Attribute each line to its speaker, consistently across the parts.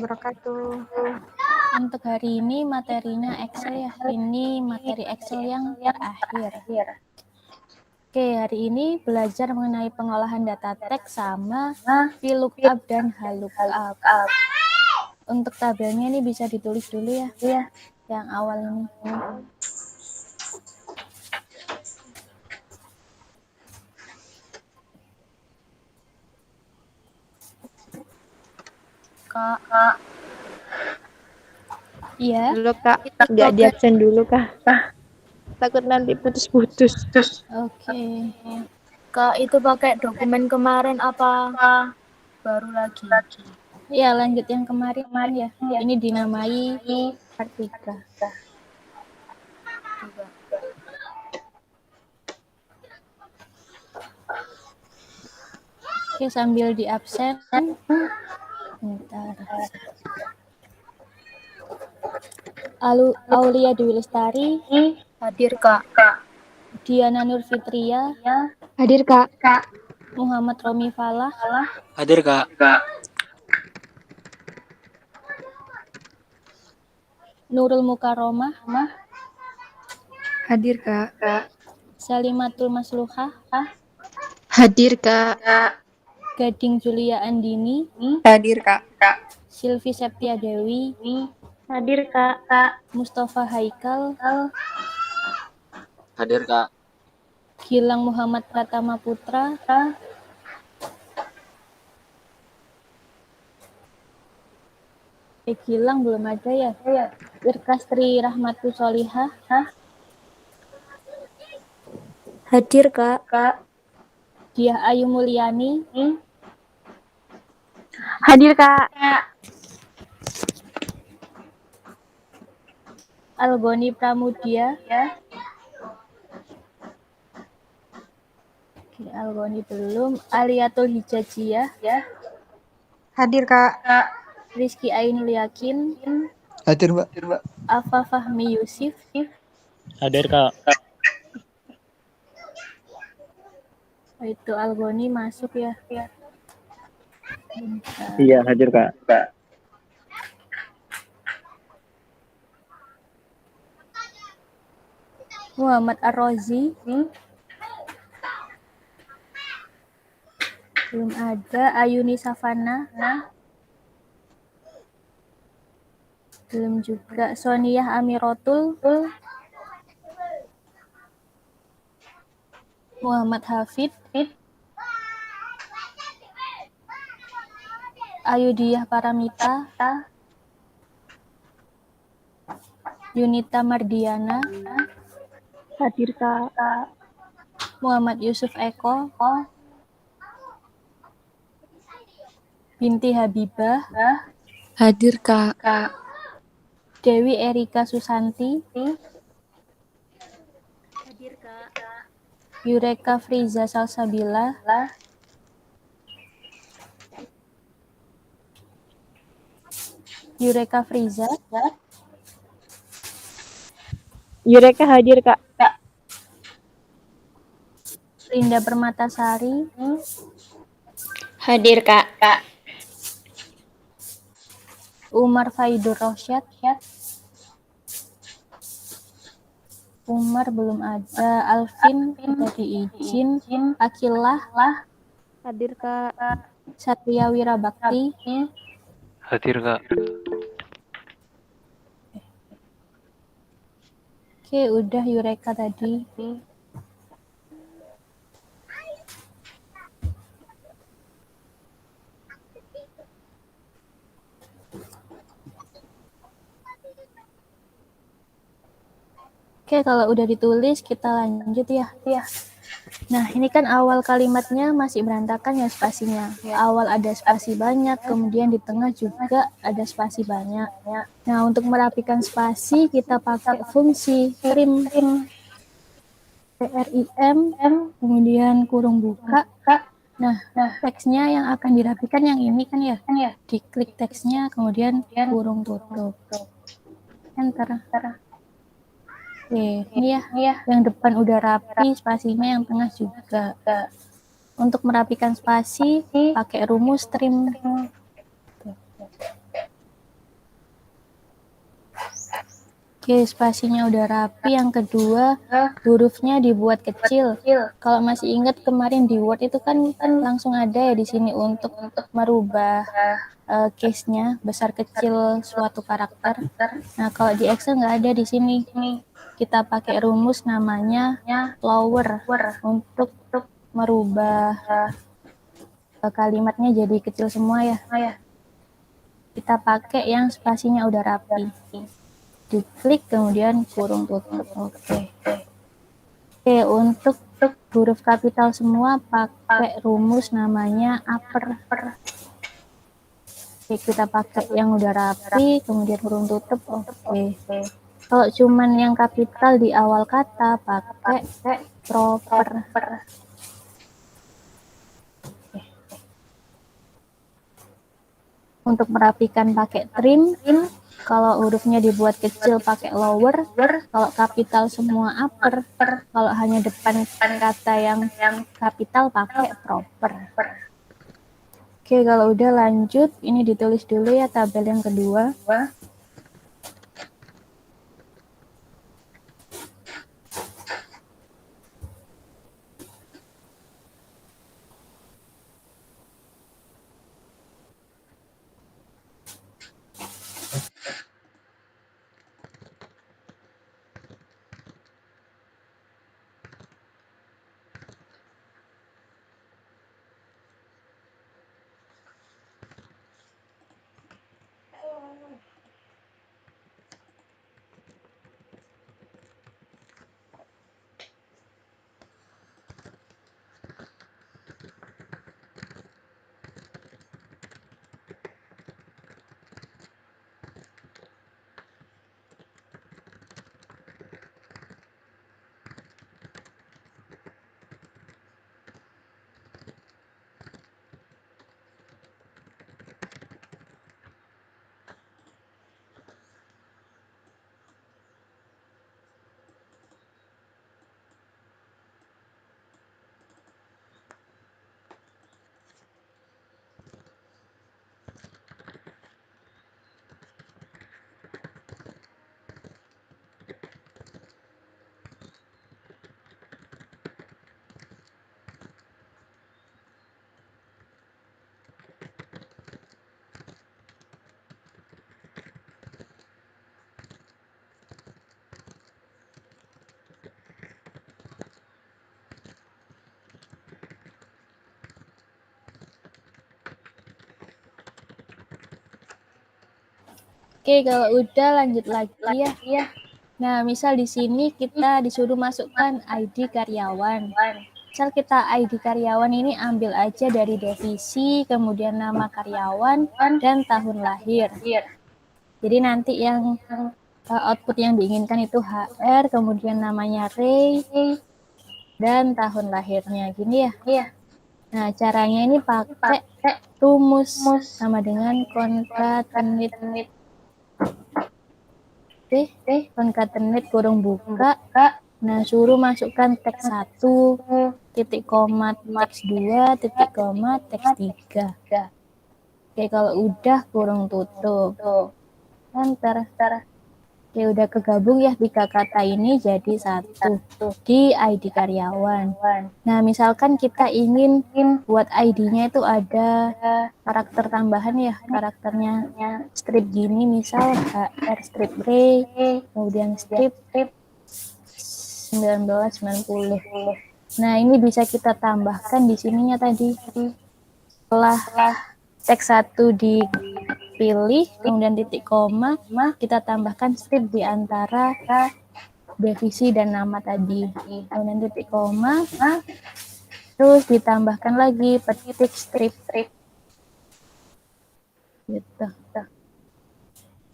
Speaker 1: wabarakatuh.
Speaker 2: Untuk hari ini materinya Excel ya. Ini materi Excel yang terakhir. Oke, hari ini belajar mengenai pengolahan data teks sama VLOOKUP dan HLOOKUP. Untuk tabelnya ini bisa ditulis dulu ya. Yang awal ini.
Speaker 1: Kak.
Speaker 2: Iya.
Speaker 1: Dulu Kak, nggak di absen dulu Kak. Takut nanti putus-putus.
Speaker 2: Oke.
Speaker 3: Kak, itu pakai dokumen kemarin apa baru lagi?
Speaker 2: Ya, lanjut yang kemarin ya. Ini dinamai part 3. Oke, sambil di absen. Bentar. Aulia Dwi Lestari.
Speaker 3: Hadir, Kak.
Speaker 2: Diana Nur Fitria.
Speaker 1: Hadir Kak.
Speaker 2: Muhammad Romi Falah.
Speaker 4: Hadir Kak.
Speaker 2: Nurul Mukaromah.
Speaker 1: Hadir Kak.
Speaker 2: Salimatul Masluhah.
Speaker 1: Hadir Kak.
Speaker 2: Gading Julia Andini.
Speaker 1: Hadir Kak.
Speaker 2: Silvi Septia Dewi.
Speaker 1: Hadir Kak.
Speaker 2: Mustafa Haikal.
Speaker 4: Hadir Kak.
Speaker 2: Gilang Muhammad Pratama Putra. Gilang belum ada ya. Irkastri Rahmatu Solihah.
Speaker 3: Hadir, Kak.
Speaker 2: Diah Ayu Mulyani.
Speaker 1: Hadir Kak.
Speaker 2: Algoni Pramudia. Oke, Algoni belum. Aliatul Hijajiyah.
Speaker 1: Hadir Kak.
Speaker 2: Rizky Ainul Yakin.
Speaker 4: Hadir Mbak.
Speaker 2: Afa Fahmi Yusuf.
Speaker 4: Hadir Kak.
Speaker 2: Oh, itu Algoni masuk ya.
Speaker 4: Iya, hadir Kak.
Speaker 2: Muhammad Ar-Rozi. Belum ada. Ayuni Savana. Belum juga. Soniyah Amirotul. Muhammad Hafid. Ayudiyah Paramita. Yunita Mardiana.
Speaker 1: Hadir Kak.
Speaker 2: Muhammad Yusuf Eko. Binti Habibah.
Speaker 1: Hadir Kak.
Speaker 2: Dewi Erika Susanti.
Speaker 3: Hadir, Kak.
Speaker 2: Yureka Friza Salsabila. Yureka Friza.
Speaker 1: Yureka hadir Kak.
Speaker 2: Linda Permatasari.
Speaker 1: Hadir Kak.
Speaker 2: Umar Faidur Rosyad. Umar belum ada. Alvin udah diizin. Akilah.
Speaker 1: Hadir Kak.
Speaker 2: Satria Wirabakti.
Speaker 4: Hadir Kak.
Speaker 2: Oke, udah Yureka tadi. Oke, kalau udah ditulis kita lanjut ya. Nah, ini kan awal kalimatnya masih berantakan ya spasinya. Awal ada spasi banyak, kemudian di tengah juga ada spasi banyak. Nah, untuk merapikan spasi kita pakai fungsi trim. TRIM, kemudian kurung buka. Nah, teksnya yang akan dirapikan yang ini kan ya. Diklik teksnya, kemudian kurung tutup. Enter. Oke, ini ya. Yang depan udah rapi, spasinya yang tengah juga. Untuk merapikan spasi, pakai rumus trim. Oke, spasinya udah rapi. Yang kedua, hurufnya dibuat kecil. Kalau masih ingat kemarin di Word itu kan langsung ada ya di sini untuk merubah case-nya besar kecil suatu karakter. Nah, kalau di Excel nggak ada di sini. Kita pakai rumus namanya lower untuk merubah kalimatnya jadi kecil semua ya. Kita pakai yang spasinya udah rapi. Diklik kemudian kurung tutup. Oke, untuk huruf kapital semua pakai rumus namanya upper. Oke, kita pakai yang udah rapi kemudian kurung tutup. Oke. Kalau cuman yang kapital di awal kata pakai proper. Untuk merapikan pakai trim. Kalau hurufnya dibuat kecil pakai lower, kalau kapital semua upper, kalau hanya depan kata yang kapital pakai proper. Oke, kalau udah lanjut, ini ditulis dulu ya tabel yang kedua. Oke, kalau udah lanjut lagi ya. Nah, misal di sini kita disuruh masukkan ID karyawan. Misal kita ID karyawan ini ambil aja dari divisi, kemudian nama karyawan, dan tahun lahir. Jadi nanti yang output yang diinginkan itu HR, kemudian namanya Ray, dan tahun lahirnya. Gini ya. Nah, caranya ini pakai rumus sama dengan concatenate. Concatenate kurung buka. Nah, suruh masukkan teks 1, titik koma teks 2, titik koma teks 3. Oke, kalau udah kurung tutup. Enter. Oke, udah kegabung ya 3 kata ini jadi 1 di ID karyawan. Nah, misalkan kita ingin buat ID-nya itu ada karakter tambahan ya, karakternya strip gini, misal HR strip Ray, kemudian strip 1990. Nah, ini bisa kita tambahkan di sininya tadi. Setelah teks 1 dipilih, kemudian titik koma, kita tambahkan strip di antara divisi dan nama tadi. Kemudian titik koma, terus ditambahkan lagi petik strip. Gitu.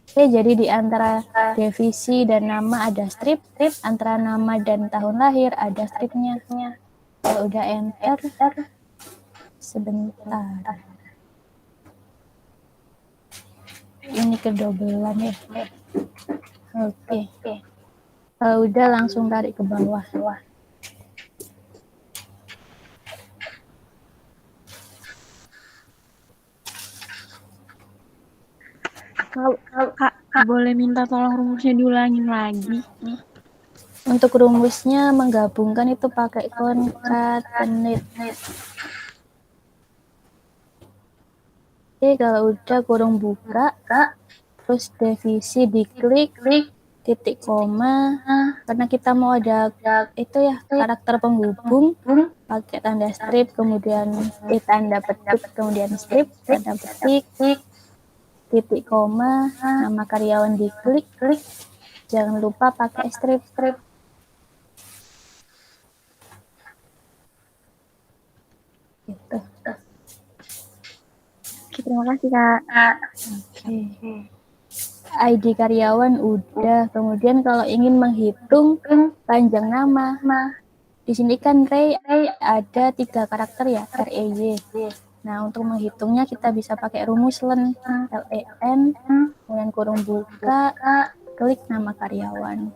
Speaker 2: Oke, jadi di antara divisi dan nama ada strip, antara nama dan tahun lahir ada stripnya. Kalau udah enter, sebentar. Ini kedobelan ya. Oke. Kalau udah langsung tarik ke bawah.
Speaker 1: boleh minta tolong rumusnya diulangin lagi?
Speaker 2: Untuk rumusnya menggabungkan itu pakai concatenate. Oke, kalau udah kurung buka, terus divisi diklik, titik koma, karena kita mau ada itu ya karakter penghubung, pakai tanda strip, kemudian tanda petik, kemudian strip, tanda petik, titik koma, nama karyawan diklik, jangan lupa pakai strip. Gitu.
Speaker 1: Oke, terima kasih Kak.
Speaker 2: Oke. ID karyawan udah. Kemudian kalau ingin menghitung panjang nama, di sini kan Ray ada 3 karakter ya, REY. Nah, untuk menghitungnya kita bisa pakai rumus LEN, LEN, kemudian kurung buka, klik nama karyawan.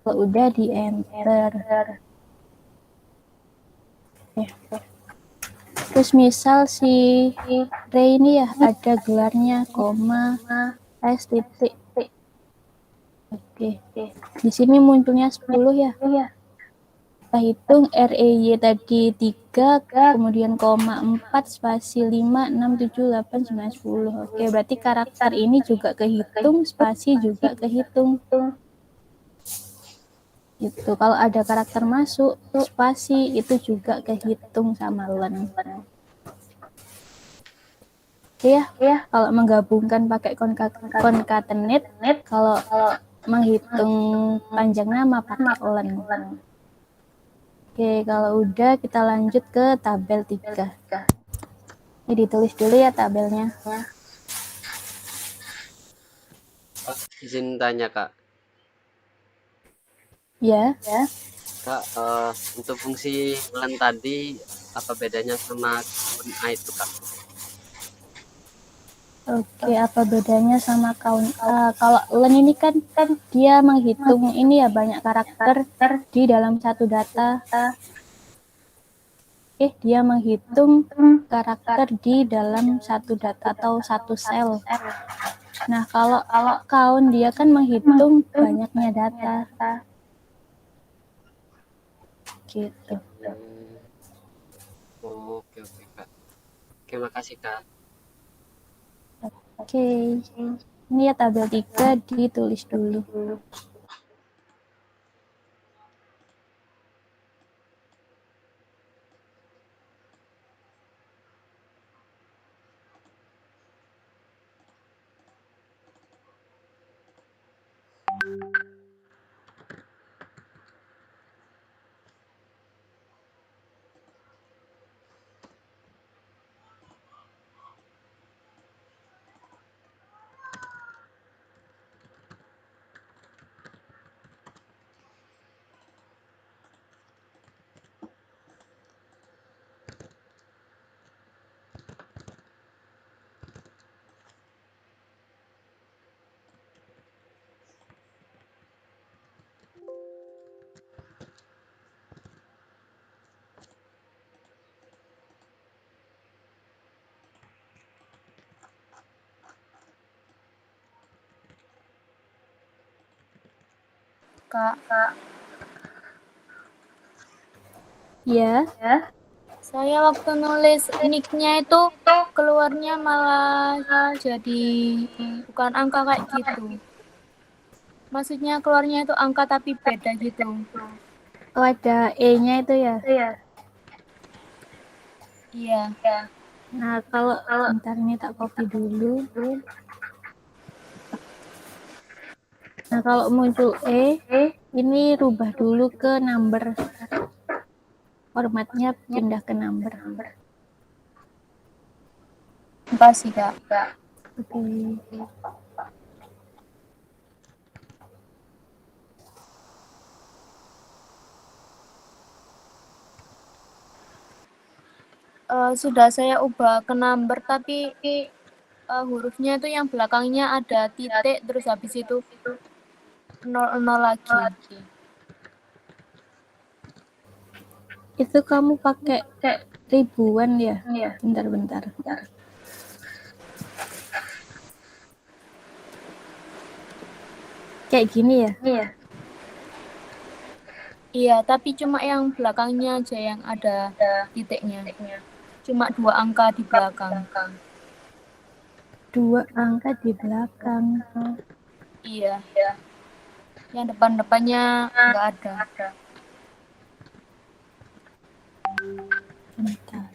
Speaker 2: Kalau udah di enter. Terus misal si Ray ini ya ada gelarnya koma S titik. Oke. Di sini munculnya 10 ya. Kita hitung REY tadi 3, kemudian koma 4, spasi 5, 6, 7, 8, 9, 10. Oke, berarti karakter ini juga kehitung, spasi juga kehitung. Gitu. Kalau ada karakter masuk, spasi itu juga kehitung sama len. Oke ya, kalau menggabungkan pakai concatenate, kalau menghitung panjang nama pakai len. Oke, kalau udah kita lanjut ke tabel 3. Ini ditulis dulu ya tabelnya.
Speaker 5: Izin tanya Kak.
Speaker 2: Ya.
Speaker 5: Kak, untuk fungsi len tadi apa bedanya sama count A itu Kak?
Speaker 2: Oke, apa bedanya sama count A? Kalau len ini kan dia menghitung ini ya banyak karakter di dalam satu data. Dia menghitung karakter di dalam satu data atau satu sel. Nah, kalau count dia kan menghitung banyaknya data. Gitu.
Speaker 5: Oke Kak. Oke, makasih Kak.
Speaker 2: Oke. Ini ya tabel 3 ditulis dulu.
Speaker 3: Kak,
Speaker 2: Ya.
Speaker 3: saya waktu nulis nicknya itu keluarnya malah jadi bukan angka kayak gitu. Maksudnya keluarnya itu angka tapi beda gitu.
Speaker 2: Oh, ada E-nya itu ya.
Speaker 3: Iya.
Speaker 2: Nah, kalau bentar ini tak copy dulu. Nah, kalau muncul E, ini rubah dulu ke number. Formatnya pindah ke number.
Speaker 3: Makasih Kak.
Speaker 2: Oke.
Speaker 3: Sudah saya ubah ke number tapi hurufnya itu yang belakangnya ada titik terus habis itu 00 lagi.
Speaker 2: Itu kamu pakai ribuan ya? Bentar. Kayak gini ya?
Speaker 3: Iya, tapi cuma yang belakangnya aja yang ada titiknya. Cuma 2 angka di belakang.
Speaker 2: 2 angka di belakang.
Speaker 3: Iya. Yang depan-depannya nggak ada.
Speaker 2: Bentar.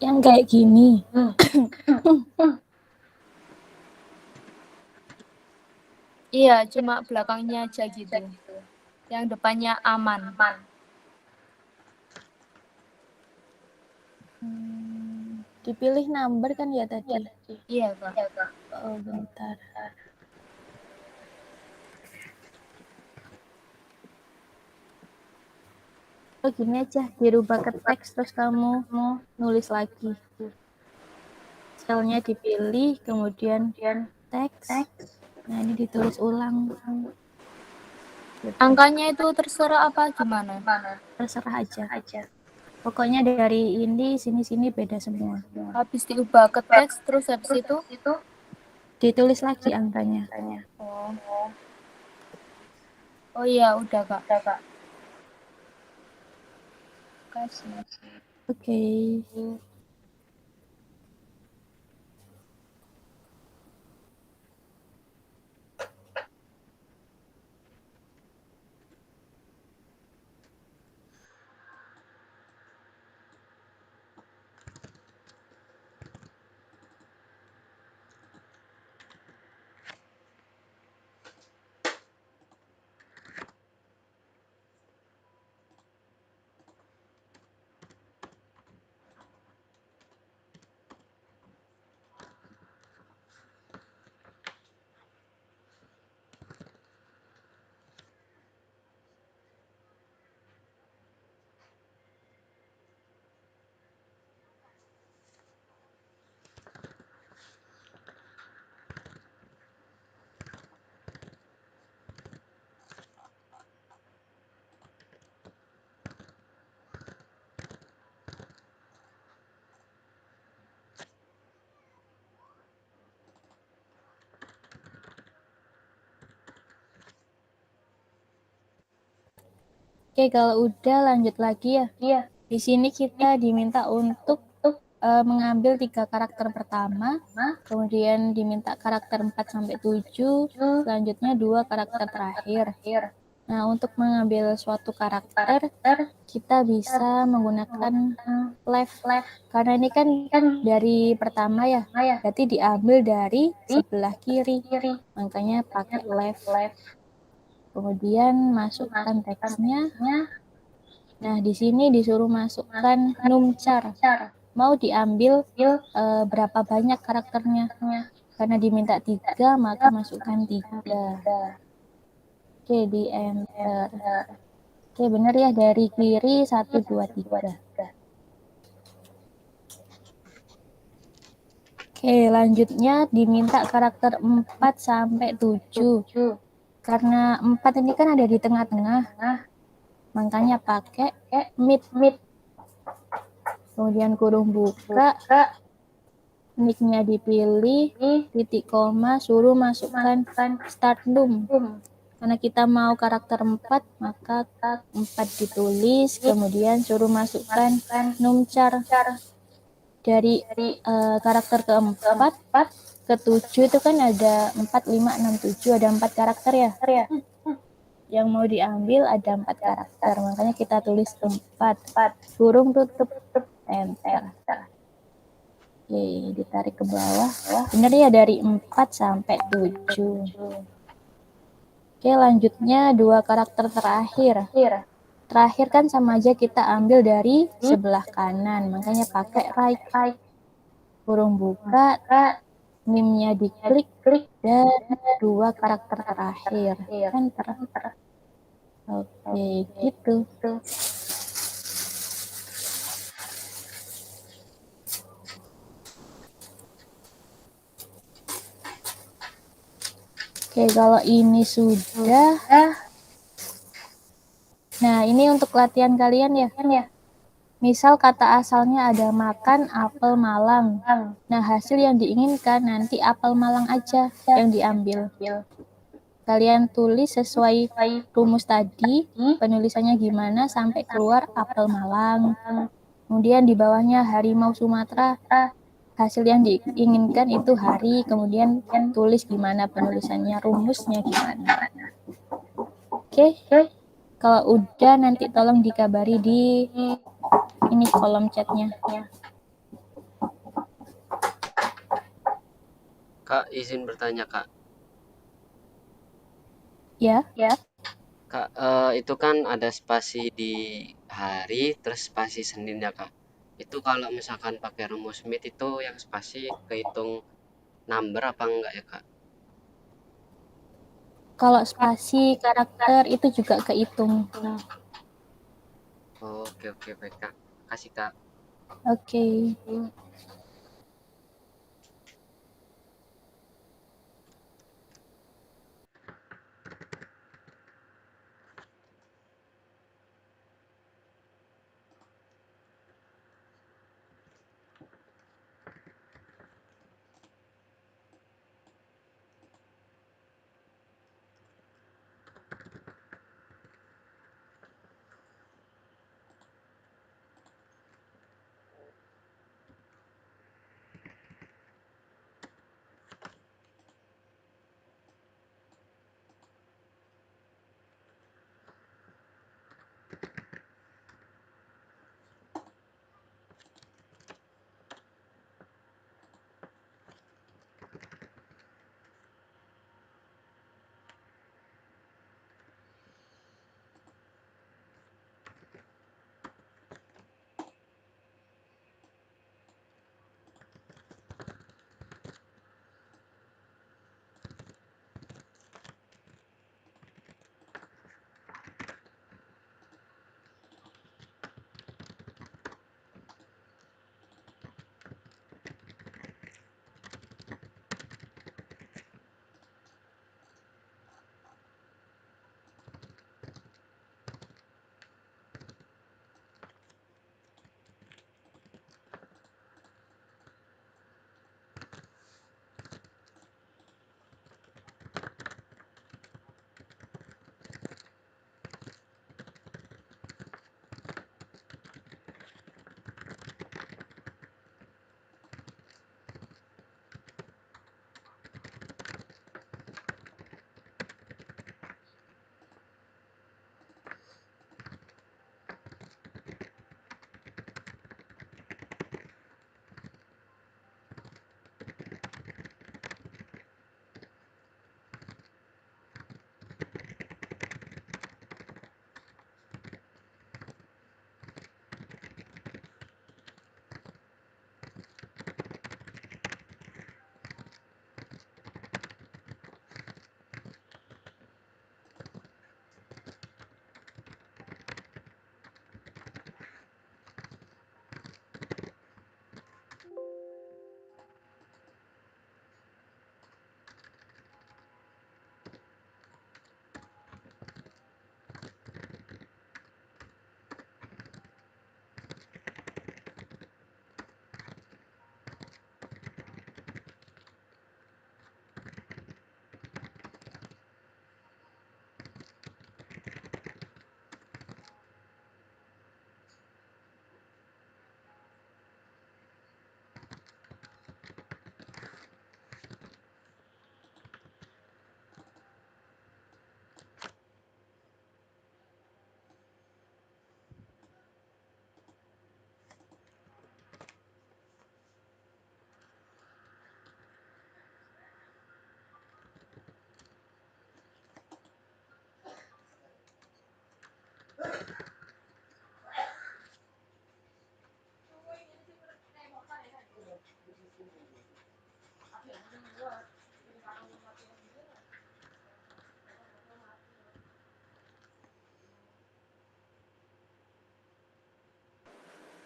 Speaker 2: Yang kayak gini.
Speaker 3: Iya, cuma belakangnya aja gitu. Yang depannya aman.
Speaker 2: Dipilih number kan ya tadi?
Speaker 3: Iya, Kak.
Speaker 2: Oh, bentar. Oh, gini aja, dirubah ke teks terus kamu nulis lagi. Selnya dipilih, kemudian teks. Nah, ini ditulis ulang.
Speaker 3: Angkanya itu terserah apa gimana?
Speaker 2: Terserah aja. Pokoknya dari ini, sini beda semua.
Speaker 3: Habis diubah ke teks, terus habis itu?
Speaker 2: Ditulis lagi angkanya.
Speaker 3: Oh iya, udah, Kak. Kasih.
Speaker 2: Oke. Oke, kalau udah lanjut lagi ya. Di sini kita diminta untuk mengambil 3 karakter pertama, kemudian diminta karakter 4 sampai 7, selanjutnya 2 karakter terakhir. Nah, untuk mengambil suatu karakter, kita bisa menggunakan left. Karena ini kan dari pertama ya, berarti diambil dari sebelah kiri. Makanya pakai left. Kemudian masukkan teksnya. Nah, di sini disuruh masukkan numchar. Mau diambil berapa banyak karakternya. Karena diminta 3, maka masukkan 3. Oke, di enter. Oke, benar ya, dari kiri 1, 2, 3. Oke, lanjutnya diminta karakter 4 sampai 7. Karena 4 ini kan ada di tengah-tengah, makanya pakai mid. Kemudian kurung buka, nicknya dipilih, titik koma, suruh masukkan start num. Karena kita mau karakter 4, maka 4 ditulis, kemudian suruh masukkan numchar. Dari karakter keempat ke 7 itu kan ada 4, 5, 6, 7, ada 4 karakter ya. Yang mau diambil ada 4 karakter, makanya kita tulis 4. Kurung tutup, enter. Oke, ditarik ke bawah. Benar ya, dari 4 sampai 7. Oke, lanjutnya 2 karakter terakhir. Terakhir kan sama aja kita ambil dari sebelah kanan, makanya pakai right. Kurung buka, meme-nya diklik, dan 2 karakter terakhir. Enter. Oke, gitu. Oke, kalau ini sudah. Nah, ini untuk latihan kalian ya. Misal kata asalnya ada makan apel Malang. Nah, hasil yang diinginkan nanti apel Malang aja yang diambil. Kalian tulis sesuai rumus tadi, penulisannya gimana sampai keluar apel Malang. Kemudian di bawahnya harimau Sumatera, hasil yang diinginkan itu hari, kemudian tulis gimana penulisannya, rumusnya gimana. Oke, kalau udah nanti tolong dikabari di ini kolom chatnya.
Speaker 5: Kak, izin bertanya Kak.
Speaker 2: Ya,
Speaker 5: Kak, itu kan ada spasi di hari, terus spasi Seninnya Kak. Itu kalau misalkan pakai rumus Smith itu yang spasi kehitung number apa enggak ya Kak?
Speaker 2: kalau spasi karakter itu juga kehitung.
Speaker 5: Oh, oke baik Kak. Kasih Kak.
Speaker 2: Oke.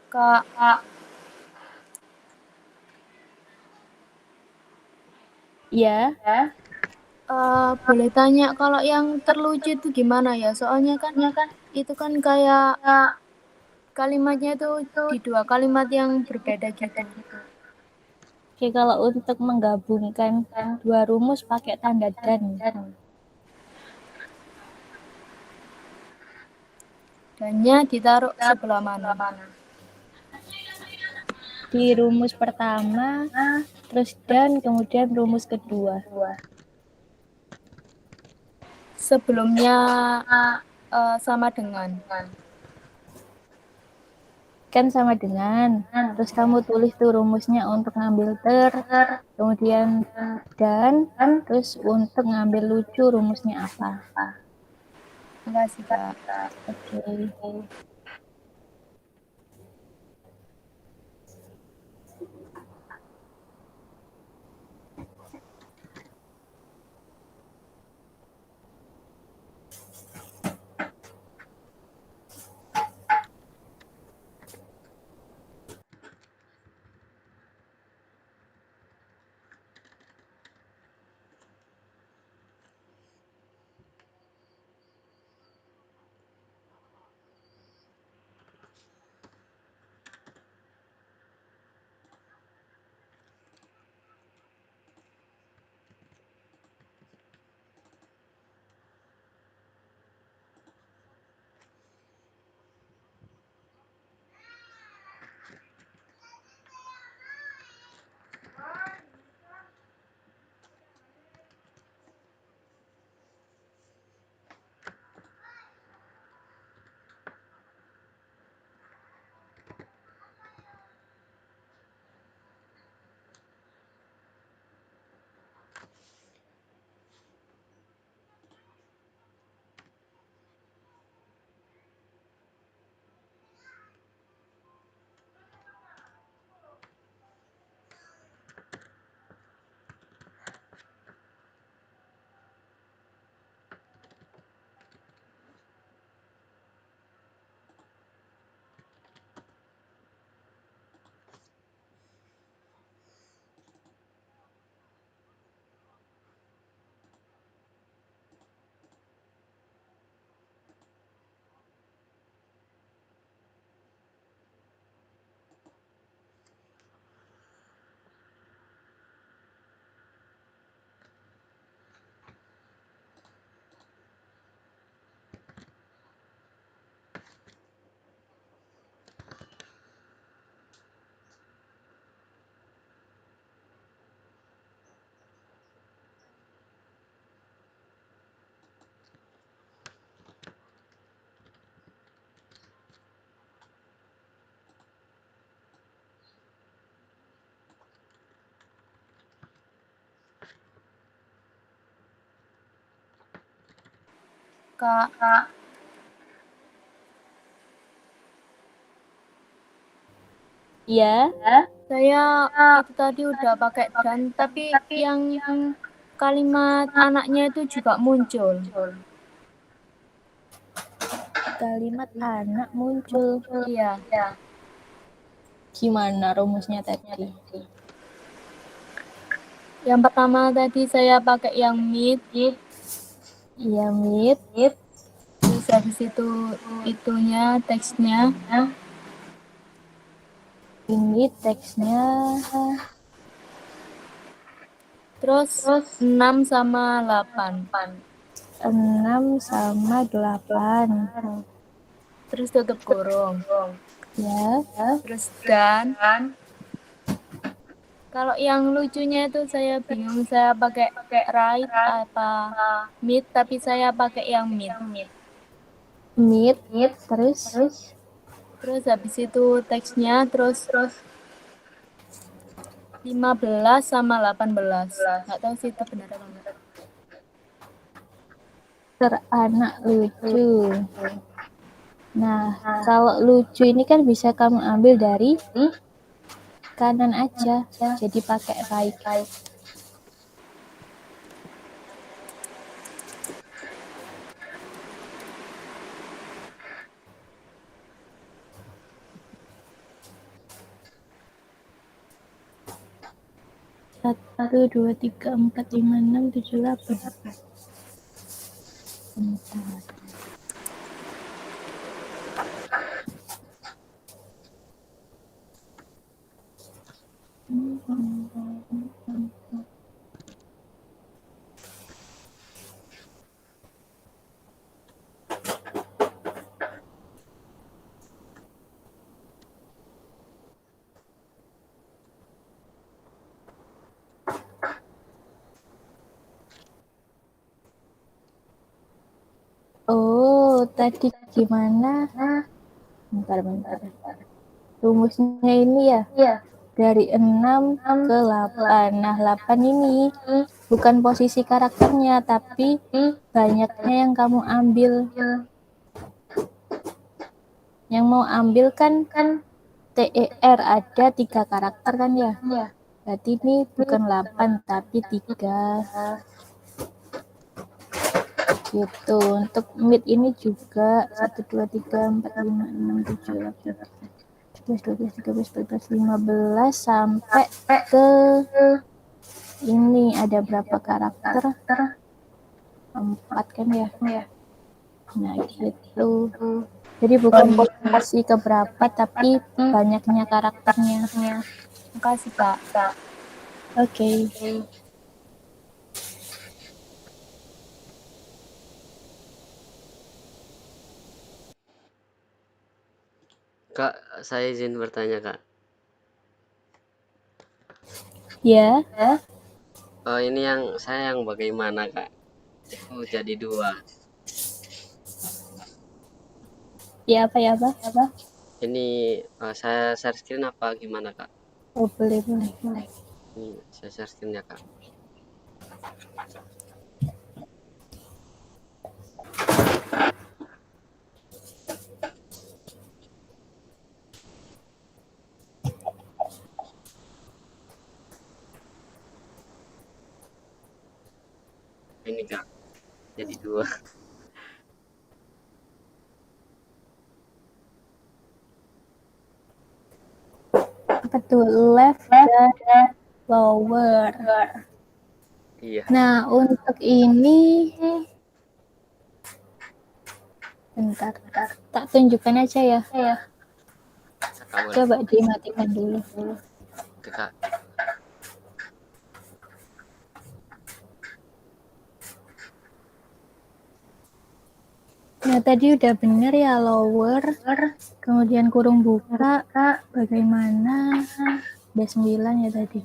Speaker 3: Kak,
Speaker 2: Ya,
Speaker 3: boleh tanya kalau yang terlucu itu gimana ya? Soalnya kan itu kan kayak kalimatnya itu di dua kalimat yang berbeda gitu.
Speaker 2: oke, kalau untuk menggabungkan dua rumus pakai tanda dan.
Speaker 3: dannya ditaruh sebelah mana?
Speaker 2: Di rumus pertama, terus dan kemudian rumus kedua.
Speaker 3: Sebelumnya sama dengan.
Speaker 2: Kan sama dengan. Terus kamu tulis tuh rumusnya untuk ngambil kemudian dan, terus untuk ngambil lucu rumusnya apa.
Speaker 3: Enggak sih, Kak.
Speaker 2: Oke.
Speaker 3: Kak,
Speaker 2: Iya.
Speaker 3: saya itu tadi udah pakai dan, tapi yang kalimat anaknya itu juga muncul.
Speaker 2: Kalimat anak muncul.
Speaker 3: Iya.
Speaker 2: Gimana rumusnya tadi?
Speaker 3: Yang pertama tadi saya pakai yang mid,
Speaker 2: Iya, mit.
Speaker 3: terus habis itu itunya teksnya.
Speaker 2: Ini teksnya
Speaker 3: Terus 6 sama 8.
Speaker 2: 6 sama 8.
Speaker 3: Terus tutup kurung.
Speaker 2: Ya.
Speaker 3: Terus dan. Kalau yang lucunya itu saya bingung, saya pakai right apa mid, tapi saya pakai yang mid.
Speaker 2: Mit. Terus
Speaker 3: Terus habis itu teksnya terus 15 sama 18. Nggak tahu sih itu benar apa enggak.
Speaker 2: teranak lucu. Nah, kalau lucu ini kan bisa kamu ambil dari kanan aja. Jadi pakai right. Satu, dua, tiga, empat, lima, enam, tujuh, delapan. Bentar. tadi gimana? Bentar. Rumusnya ini ya, dari 6 ke 8. Nah, 8 ini bukan posisi karakternya, tapi banyaknya yang kamu ambil. Yang mau ambil kan TER, ada 3 karakter kan ya? Berarti ini bukan 8, tapi 3. Gitu. Untuk mid ini juga 1, 2, 3, 4, 5, 6, 7, 8, 11, 12, 13, 14, 15 sampai ke ini ada berapa karakter? 4 kan ya? Nah gitu. Jadi bukan posisi keberapa, tapi banyaknya karakternya.
Speaker 3: Makasih, Kak.
Speaker 2: Oke.
Speaker 5: Kak, saya izin bertanya, Kak.
Speaker 2: Ya,
Speaker 5: Ini saya yang bagaimana, Kak? Itu jadi 2.
Speaker 2: ya apa?
Speaker 5: Ini saya share screen apa gimana, Kak?
Speaker 2: Oh, boleh.
Speaker 5: Ini saya share screen ya, Kak. Ini, Kak. Jadi 2.
Speaker 2: Apa tuh? Left dan lower.
Speaker 5: Iya.
Speaker 2: Nah, untuk ini bentar. Tak tunjukkan aja ya.
Speaker 5: Kak, boleh.
Speaker 2: Coba dimatikan dulu.
Speaker 5: Oke, Kak.
Speaker 2: Nah, tadi udah bener ya, lower, kemudian kurung buka, bagaimana? B9 ya tadi.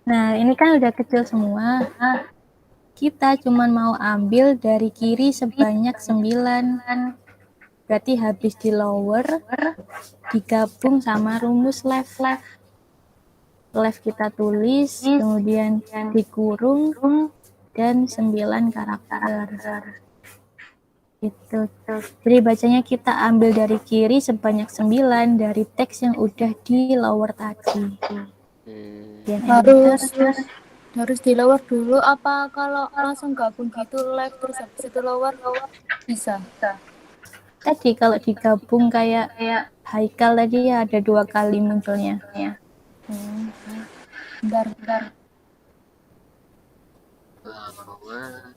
Speaker 2: Nah, ini kan udah kecil semua. Kita cuma mau ambil dari kiri sebanyak 9. Berarti habis di lower, digabung sama rumus left. Left kita tulis, kemudian dikurung, dan 9 karakter. Gitu. Jadi bacanya kita ambil dari kiri sebanyak 9 dari teks yang udah di lower tadi. Dan
Speaker 3: Harus di lower dulu apa kalau langsung gabung gitu left terus habis itu lower bisa?
Speaker 2: tadi kalau digabung kayak Haikal tadi ya ada 2 kali munculnya.
Speaker 3: Bentar.
Speaker 5: Lower.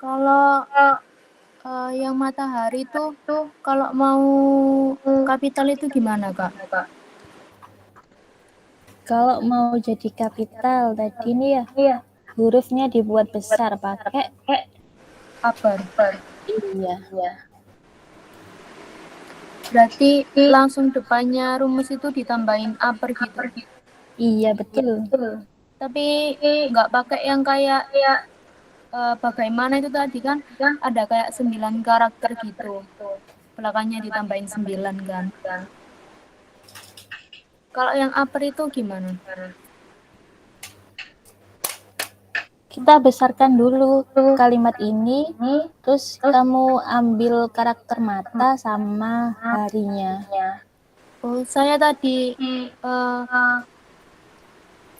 Speaker 3: Kalau yang matahari tuh kalau mau kapital itu gimana, Kak?
Speaker 2: Kalau mau jadi kapital tadi nih ya, hurufnya dibuat besar pakai
Speaker 3: Upper.
Speaker 2: iya.
Speaker 3: Berarti langsung depannya rumus itu ditambahin upper gitu.
Speaker 2: Iya betul.
Speaker 3: Tapi nggak pakai yang kayak bagaimana itu tadi kan ada kayak 9 karakter gitu. Belakangnya ditambahin 9 kan. Kalau yang upper itu gimana?
Speaker 2: Kita besarkan dulu kalimat ini, terus kamu ambil karakter mata sama harinya.
Speaker 3: Oh, saya tadi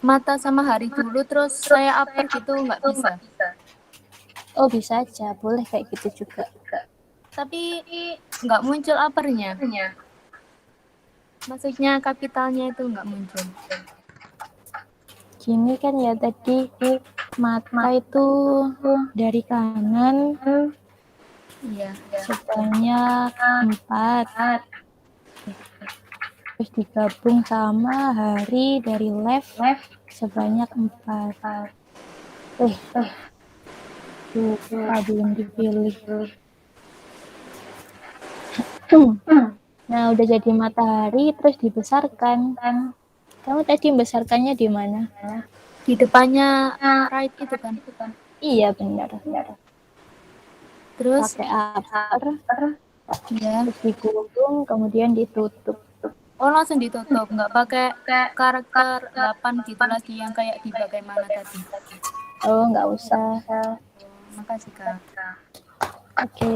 Speaker 3: mata sama hari dulu terus saya upper gitu nggak bisa.
Speaker 2: Oh bisa aja, boleh kayak gitu juga.
Speaker 3: Tapi nggak muncul uppernya. Maksudnya kapitalnya itu nggak muncul.
Speaker 2: Gini kan ya tadi mata itu dari kanan
Speaker 3: Iya.
Speaker 2: sebanyak 4, terus digabung sama hari dari left sebanyak 4. Lupa belum dipilih. Nah udah jadi matahari terus dibesarkan. Kamu tadi membesarkannya di mana?
Speaker 3: Di depannya right itu kan.
Speaker 2: Iya benar.
Speaker 3: Terus
Speaker 2: Pakai upper,
Speaker 3: ya.
Speaker 2: terus digulung kemudian ditutup.
Speaker 3: Oh, langsung ditutup, nggak pakai karakter 8 gitu lagi yang kayak di bagaimana tadi.
Speaker 2: Oh nggak usah.
Speaker 3: Makasih, Kak.
Speaker 2: Oke.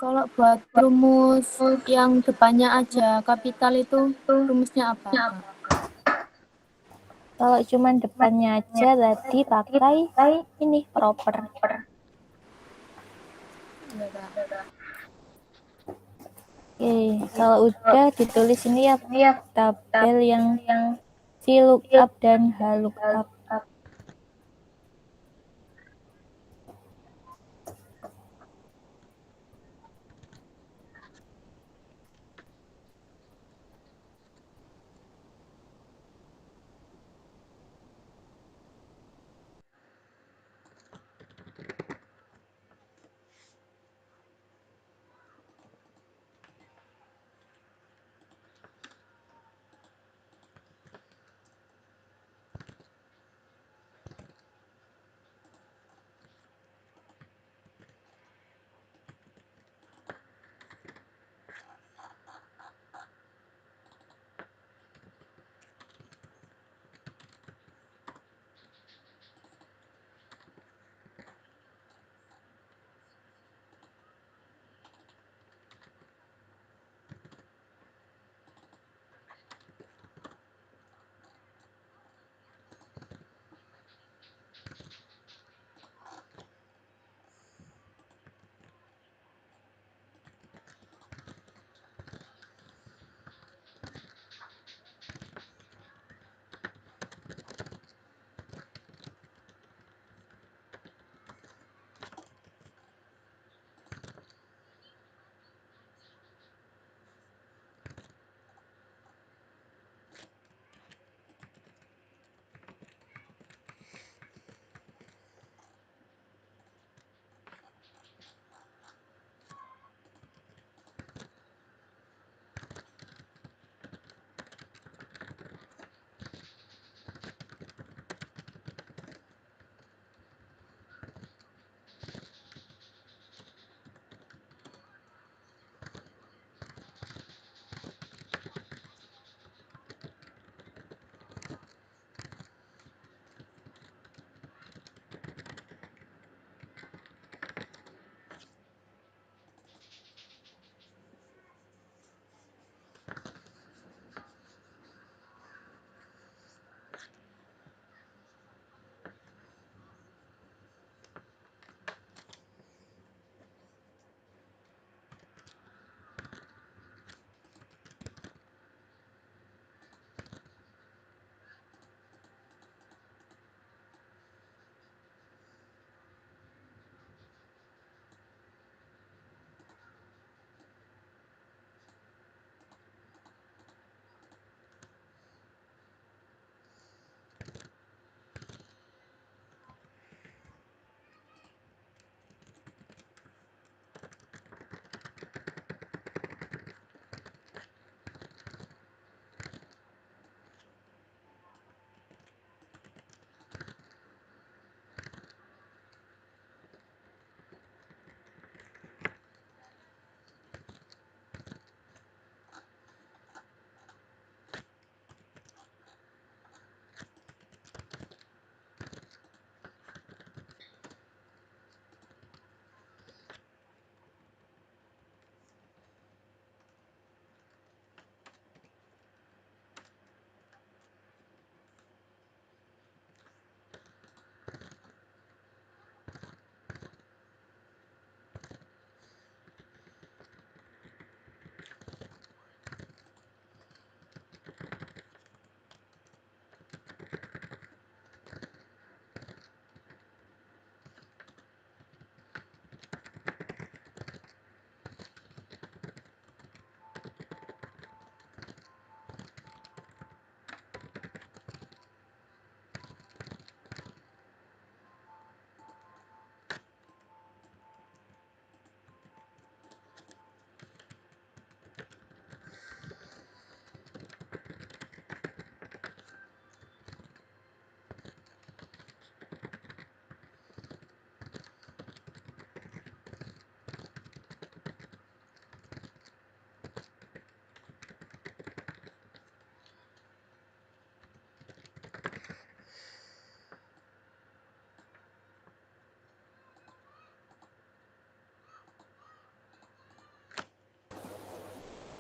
Speaker 3: Kalau buat rumus yang depannya aja kapital itu rumusnya apa, Kak?
Speaker 2: Kalau cuma depannya aja tadi pakai ini proper.
Speaker 3: Iya, Kak.
Speaker 2: Oke, kalau udah ditulis ini ya tabel yang VLOOKUP dan HLOOKUP.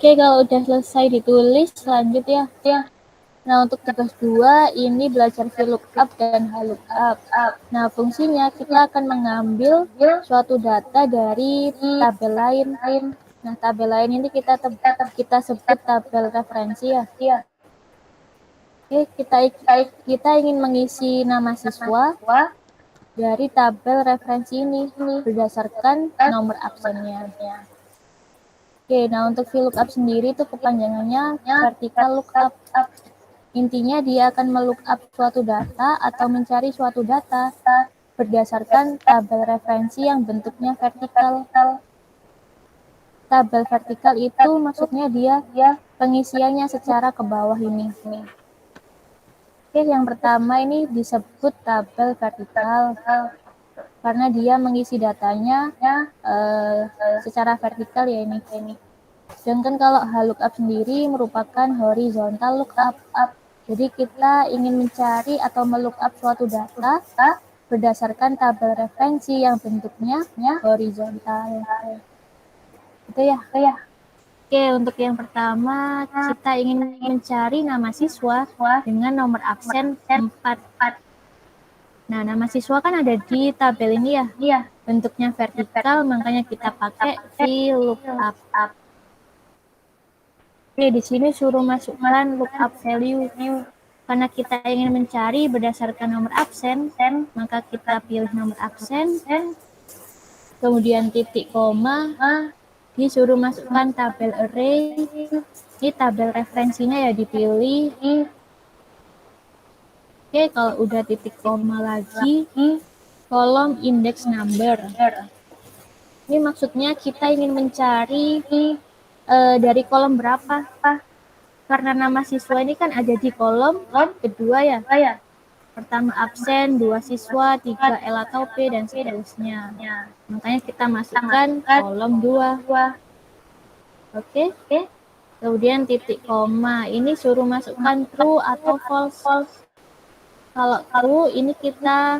Speaker 2: Oke, kalau udah selesai ditulis, lanjut ya. Nah, untuk tugas 2 ini belajar VLOOKUP dan HLOOKUP. Nah, fungsinya kita akan mengambil suatu data dari tabel lain. Nah, tabel lain ini kita sebut tabel referensi ya. Oke, kita ingin mengisi nama siswa dari tabel referensi ini berdasarkan nomor absennya. Oke, nah untuk VLOOKUP sendiri itu kepanjangannya vertical lookup. Intinya dia akan melookup suatu data atau mencari suatu data berdasarkan tabel referensi yang bentuknya vertikal. Tabel vertikal itu maksudnya dia pengisiannya secara ke bawah ini. Oke, yang pertama ini disebut tabel vertikal karena dia mengisi datanya secara vertikal ya ini. Sedangkan kalau HLOOKUP sendiri merupakan horizontal lookup. Jadi kita ingin mencari atau melookup suatu data berdasarkan tabel referensi yang bentuknya horizontal. Itu ya. Oke, untuk yang pertama kita ingin mencari nama siswa dengan nomor absen 4. Nah, nama siswa kan ada di tabel ini ya. Bentuknya vertikal, makanya kita pakai VLOOKUP. Oke, di sini suruh masukkan lookup value. Karena kita ingin mencari berdasarkan nomor absen, maka kita pilih nomor absen, kemudian titik koma, disuruh masukkan tabel array. Ini tabel referensinya ya dipilih. Oke, kalau udah titik koma lagi, kolom index number. Ini maksudnya kita ingin mencari dari kolom berapa? Karena nama siswa ini kan ada di kolom kedua ya. Pertama absen, 2 siswa, 3 L atau P, dan seterusnya. Makanya kita masukkan kolom 2. Oke. Kemudian titik koma, ini suruh masukkan true atau false. Kalau true, ini kita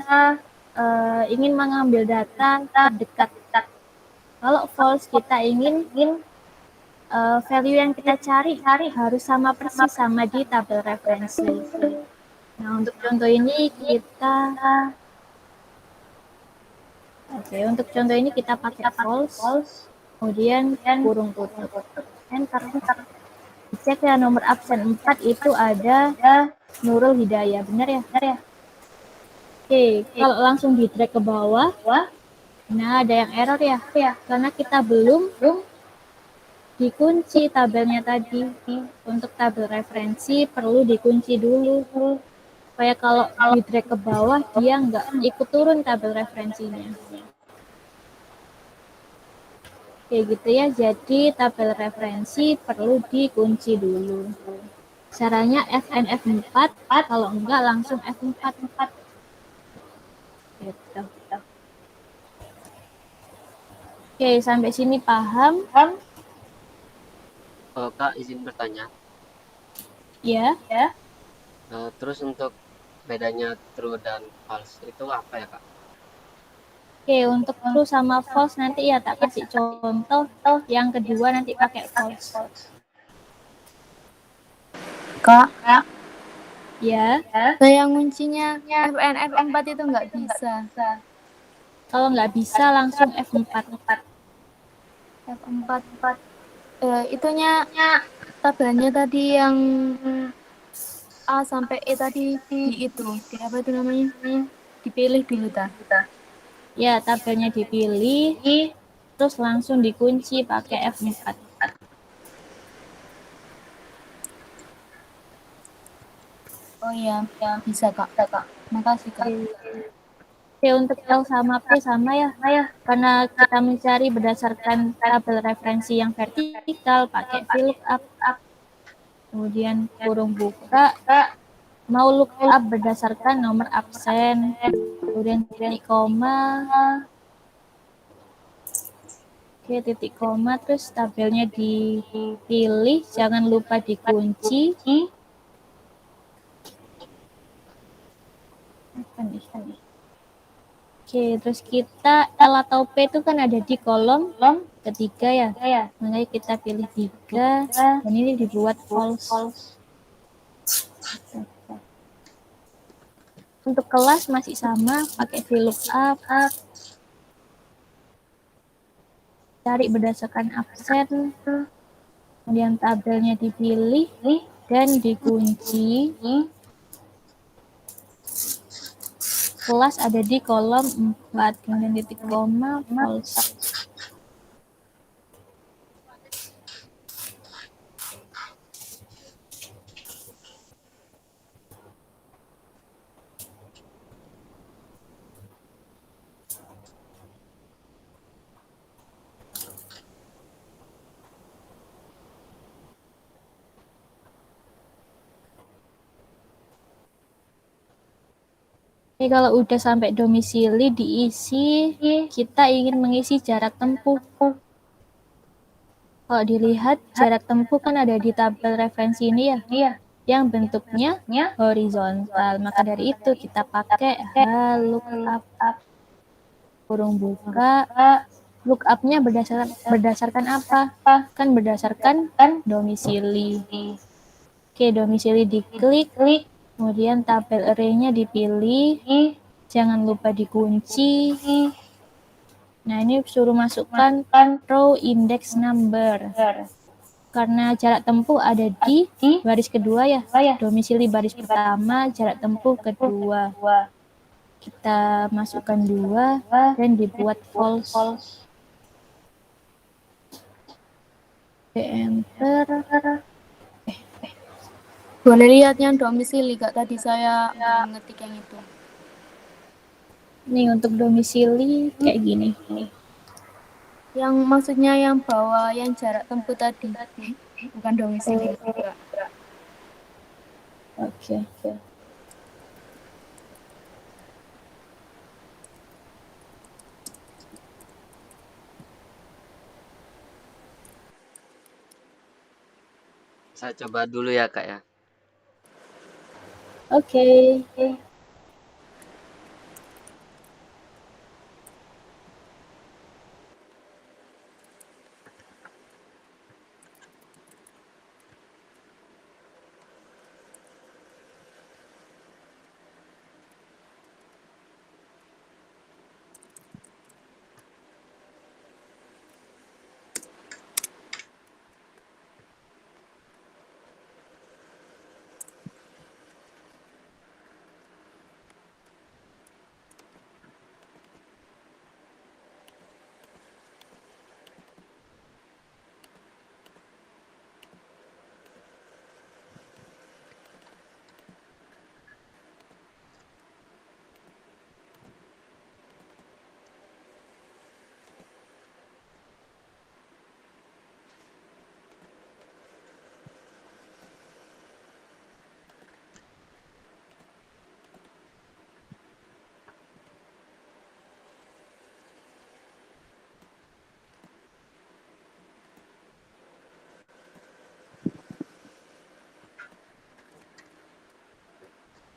Speaker 2: ingin mengambil data terdekat. Kalau false, kita ingin value yang kita cari harus sama persis sama di tabel referensi. Nah, untuk contoh ini kita pakai false, kemudian kurung tutup, enter. Cek ya, nomor absen 4 itu ada Nurul Hidayah, benar ya? Oke, kalau langsung di drag ke bawah, nah ada yang error ya, karena kita belum dikunci tabelnya tadi. Untuk tabel referensi perlu dikunci dulu supaya kalau di drag ke bawah dia nggak ikut turun tabel referensinya. Kayak gitu ya, jadi tabel referensi perlu dikunci dulu. Caranya FNF 4, kalau enggak langsung F4. Gitu. Oke, sampai sini paham?
Speaker 5: Kak, izin bertanya.
Speaker 2: Ya.
Speaker 5: Terus untuk bedanya true dan false itu apa ya, Kak?
Speaker 2: Oke, untuk true sama false nanti ya tak kasih contoh. Yang kedua nanti pakai false.
Speaker 3: Kak,
Speaker 2: Ya.
Speaker 3: saya nguncinya FNF 4 itu nggak bisa.
Speaker 2: Kalau nggak bisa langsung F4.
Speaker 3: F4. Itunya tabelnya tadi yang A sampai E tadi di apa itu namanya? Dipilih dulu ta.
Speaker 2: Ya, tabelnya dipilih, terus langsung dikunci pakai F4.
Speaker 3: Oh iya, bisa Kak. Makasih Kak.
Speaker 2: Oke, untuk L sama P sama ya. Karena kita mencari berdasarkan tabel referensi yang vertikal, pakai VLOOKUP. Kemudian kurung buka, mau lookup berdasarkan nomor absen. Kemudian titik koma. Oke, titik koma, terus tabelnya dipilih, jangan lupa dikunci. Oke, terus kita L atau P itu kan ada di kolom ketiga ya. Makanya kita pilih 3 dan ini dibuat false. Untuk kelas masih sama, pakai VLOOKUP, cari berdasarkan absen, kemudian tabelnya dipilih dan dikunci. Kelas ada di kolom 4, kemudian titik koma, false. Ini kalau udah sampai domisili diisi, kita ingin mengisi jarak tempuh. Kalau dilihat jarak tempuh kan ada di tabel referensi ini ya, yang bentuknya horizontal. Maka dari itu kita pakai lookup kurung buka. Lookupnya berdasarkan apa? Kan berdasarkan domisili. Oke, domisili diklik. Kemudian tabel array-nya dipilih, jangan lupa dikunci. Nah, ini suruh masukkan row index number. Karena jarak tempuh ada di baris kedua ya, domisili baris pertama, jarak tempuh kedua. Kita masukkan 2 dan dibuat false. Enter.
Speaker 3: Boleh lihat yang domisili, Kak. Tadi saya ngetik yang itu.
Speaker 2: Nih untuk domisili kayak gini.
Speaker 3: Yang maksudnya yang bawah, yang jarak tempuh tadi. Bukan domisili.
Speaker 2: Oke.
Speaker 5: Saya coba dulu ya Kak ya.
Speaker 2: Oke.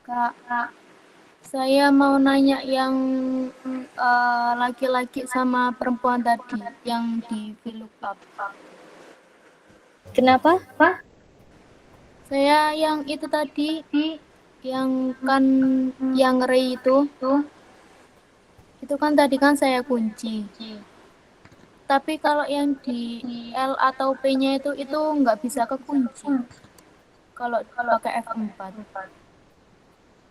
Speaker 3: Kak, saya mau nanya yang laki-laki sama perempuan tadi, yang di VLOOKUP.
Speaker 2: Kenapa?
Speaker 3: Saya yang itu tadi, yang array itu kan tadi kan saya kunci. Tapi kalau yang di L atau P-nya itu nggak bisa kekunci. Kalau pakai F4.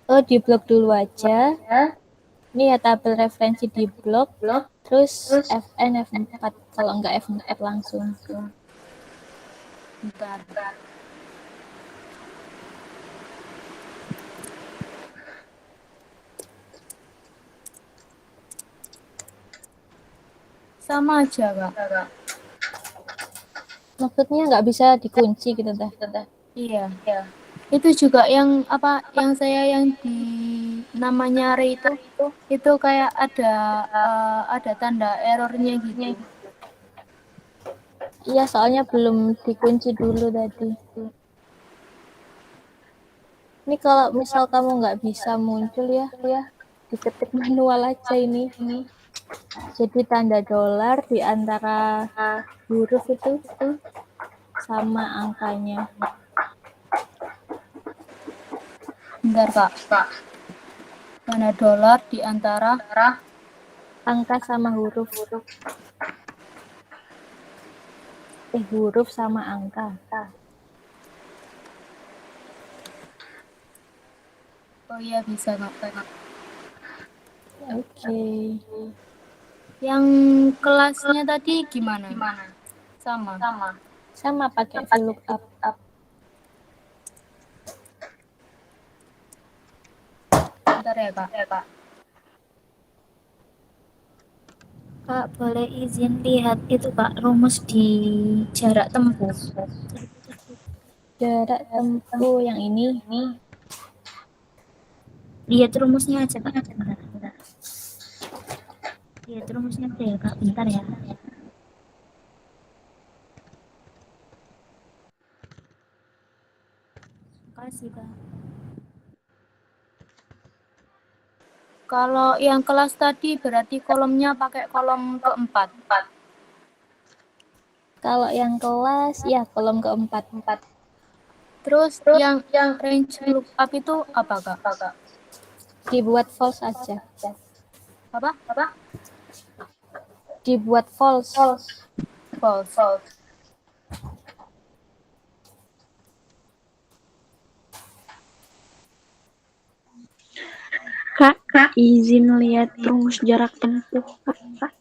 Speaker 2: Oh, di blok dulu aja. Ini ya tabel referensi di blok, terus Fn F4, kalau enggak F4 langsung.
Speaker 3: Bentar. Sama aja, Kak.
Speaker 2: Maksudnya nggak bisa dikunci gitu dah.
Speaker 3: Iya. Itu juga yang yang saya yang di namanya array itu kayak ada tanda errornya gitu.
Speaker 2: Iya, soalnya belum dikunci dulu tadi. Ini kalau misal kamu nggak bisa muncul ya, diketik manual aja ini. Jadi tanda dolar di antara huruf itu sama angkanya.
Speaker 3: Bentar, Kak. Tanda dolar di antara
Speaker 2: Angka sama huruf. Huruf sama angka.
Speaker 3: Oh iya, bisa, Kak.
Speaker 2: Oke.
Speaker 3: Yang kelasnya tadi gimana? Sama.
Speaker 2: Sama pakai VLOOKUP.
Speaker 3: Bentar ya, Kak.
Speaker 6: Kak, boleh izin lihat itu Kak, rumus di jarak tempuh.
Speaker 2: Jarak tempuh yang ini.
Speaker 6: Lihat rumusnya aja Kak. Bentar. Lihat rumusnya aja ya Kak, bentar ya. Makasih Kak.
Speaker 3: Kalau yang kelas tadi berarti kolomnya pakai kolom keempat.
Speaker 2: Kalau yang kelas, ya kolom keempat.
Speaker 3: Terus yang range lookup itu apa, Kak?
Speaker 2: Dibuat false aja.
Speaker 3: Apa?
Speaker 2: Dibuat false.
Speaker 3: False.
Speaker 1: Kak, izin lihat rumus jarak tempuh. Kak.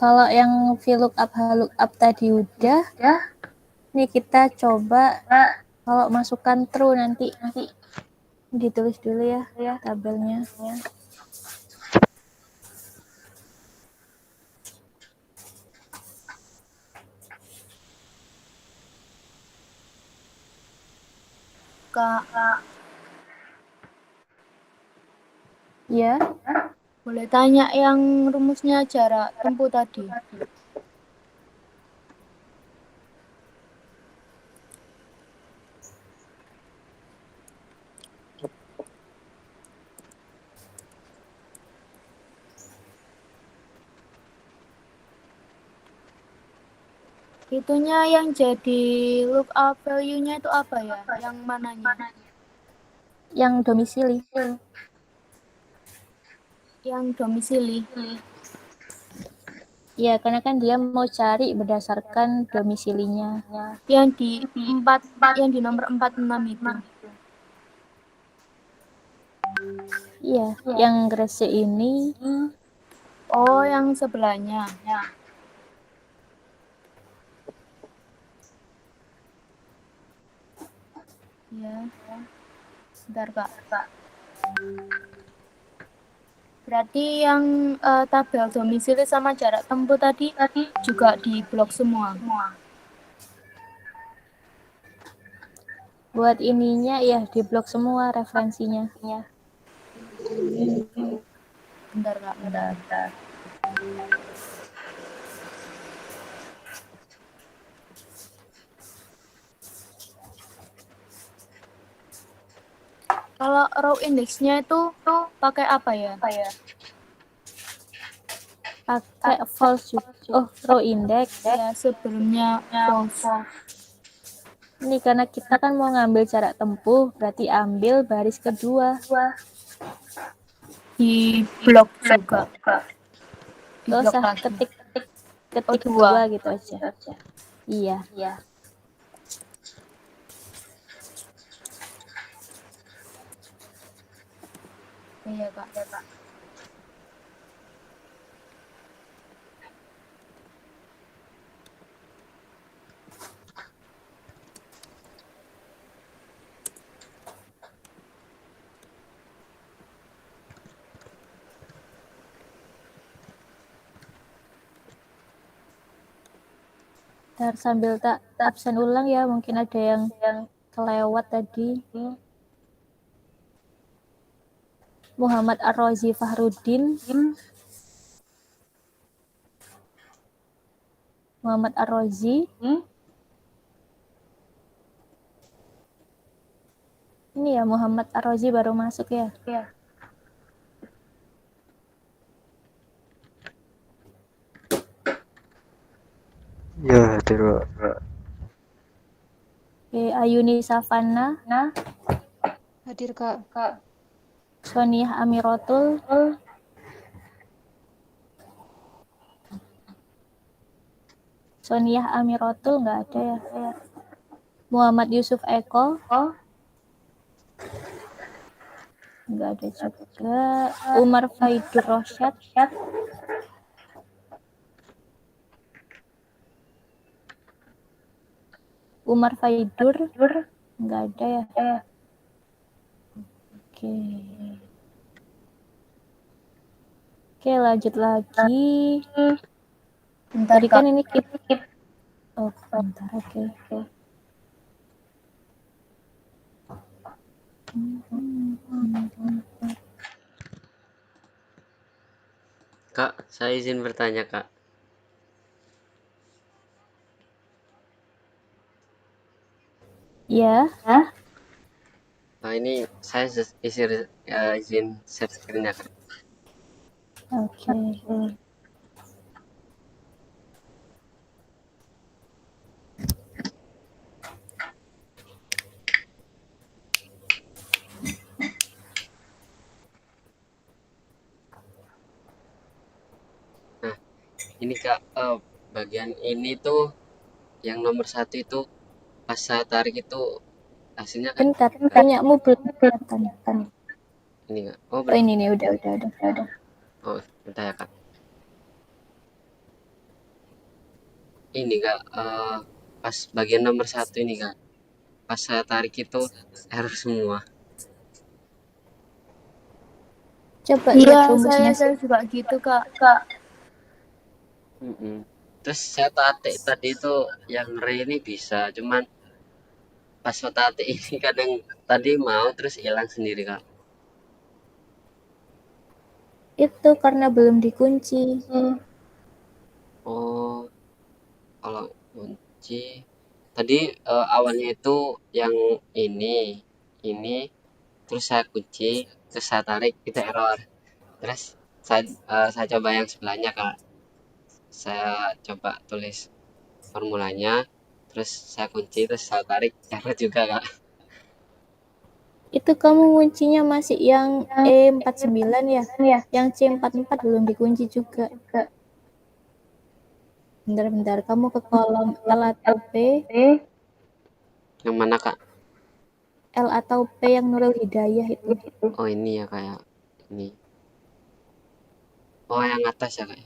Speaker 2: Kalau yang VLOOKUP, HLOOKUP tadi udah. Nih kita coba kalau masukkan true nanti ditulis dulu ya tabelnya.
Speaker 3: Kak,
Speaker 2: Ya,
Speaker 3: boleh tanya yang rumusnya jarak tempuh tadi? Itunya yang jadi lookup value-nya itu apa ya? Yang mananya?
Speaker 2: yang domisili.
Speaker 3: Yang domisili.
Speaker 2: Ya, karena kan dia mau cari berdasarkan domisilinya.
Speaker 3: Yang di nomor 46 itu.
Speaker 2: Iya, yang Grace ini.
Speaker 3: Oh, yang sebelahnya. Ya. Bentar, Kak. Berarti yang tabel domisili sama jarak tempuh tadi juga di blok semua.
Speaker 2: Buat ininya ya di blok semua referensinya.
Speaker 3: Bentar, Kak. Bentar. Kalau row index-nya itu pakai apa ya?
Speaker 2: Pakai false. Oh, row index.
Speaker 3: Ya, sebelumnya false.
Speaker 2: Ini karena kita kan mau ngambil jarak tempuh, berarti ambil baris kedua.
Speaker 3: Di blok juga. Di
Speaker 2: Gak
Speaker 3: blok
Speaker 2: usah
Speaker 3: lagi.
Speaker 2: ketik
Speaker 3: dua.
Speaker 2: dua gitu aja. Iya.
Speaker 3: Iya, Kak.
Speaker 2: Ntar sambil tak absen ulang ya, mungkin ada yang kelewat tadi. Muhammad Ar-Razi Fahruddin. Muhammad Ar-Razi. Ini ya Muhammad Ar-Razi baru masuk ya.
Speaker 4: Ya, hadir, Pak.
Speaker 2: Oke, Ayuni Savana.
Speaker 1: Hadir, Kak.
Speaker 2: Soniah Amiratul. Soniah Amiratul nggak ada ya. Muhammad Yusuf Eko. Nggak ada juga. Umar Faidur Rosyad. Umar Faidur nggak ada ya. Oke, lanjut lagi.
Speaker 3: Bentar,
Speaker 2: Tadi
Speaker 3: Kak.
Speaker 2: kan ini kita. Oh, bentar, oke.
Speaker 5: Kak, saya izin bertanya, Kak.
Speaker 2: Ya.
Speaker 5: Nah, ini saya izin share screen-nya, Kak.
Speaker 2: Oke.
Speaker 5: Nah, ini Kak, bagian ini tuh yang nomor 1 itu pas saya tarik itu hasilnya kan
Speaker 2: Bentar, punyamu belum kelihatan.
Speaker 5: ini Kak. Oh,
Speaker 2: Oh, ini nih udah.
Speaker 5: oh, bentar ya, Kak. ini Kak, pas bagian nomor satu ini Kak, pas saya tarik itu error semua.
Speaker 2: Coba
Speaker 3: Iya,
Speaker 2: lihat rumusnya.
Speaker 3: saya juga gitu, Kak.
Speaker 5: Terus saya tatik tadi itu yang re ini bisa, cuman pas saya tatik ini kadang tadi mau terus hilang sendiri Kak.
Speaker 2: Itu karena belum dikunci.
Speaker 5: Oh, kalau kunci tadi awalnya itu yang ini terus saya kunci, terus saya tarik itu error. Terus saya coba yang sebelahnya Kak. Saya coba tulis formulanya, terus saya kunci, terus saya tarik error juga Kak.
Speaker 2: Itu kamu kuncinya masih yang E49 ya? Yang C44 belum dikunci juga. Bentar, kamu ke kolom L atau P?
Speaker 5: Yang mana Kak?
Speaker 2: L atau P yang Nurul Hidayah itu.
Speaker 5: Oh ini ya kayak ini. Oh yang atas ya Kak.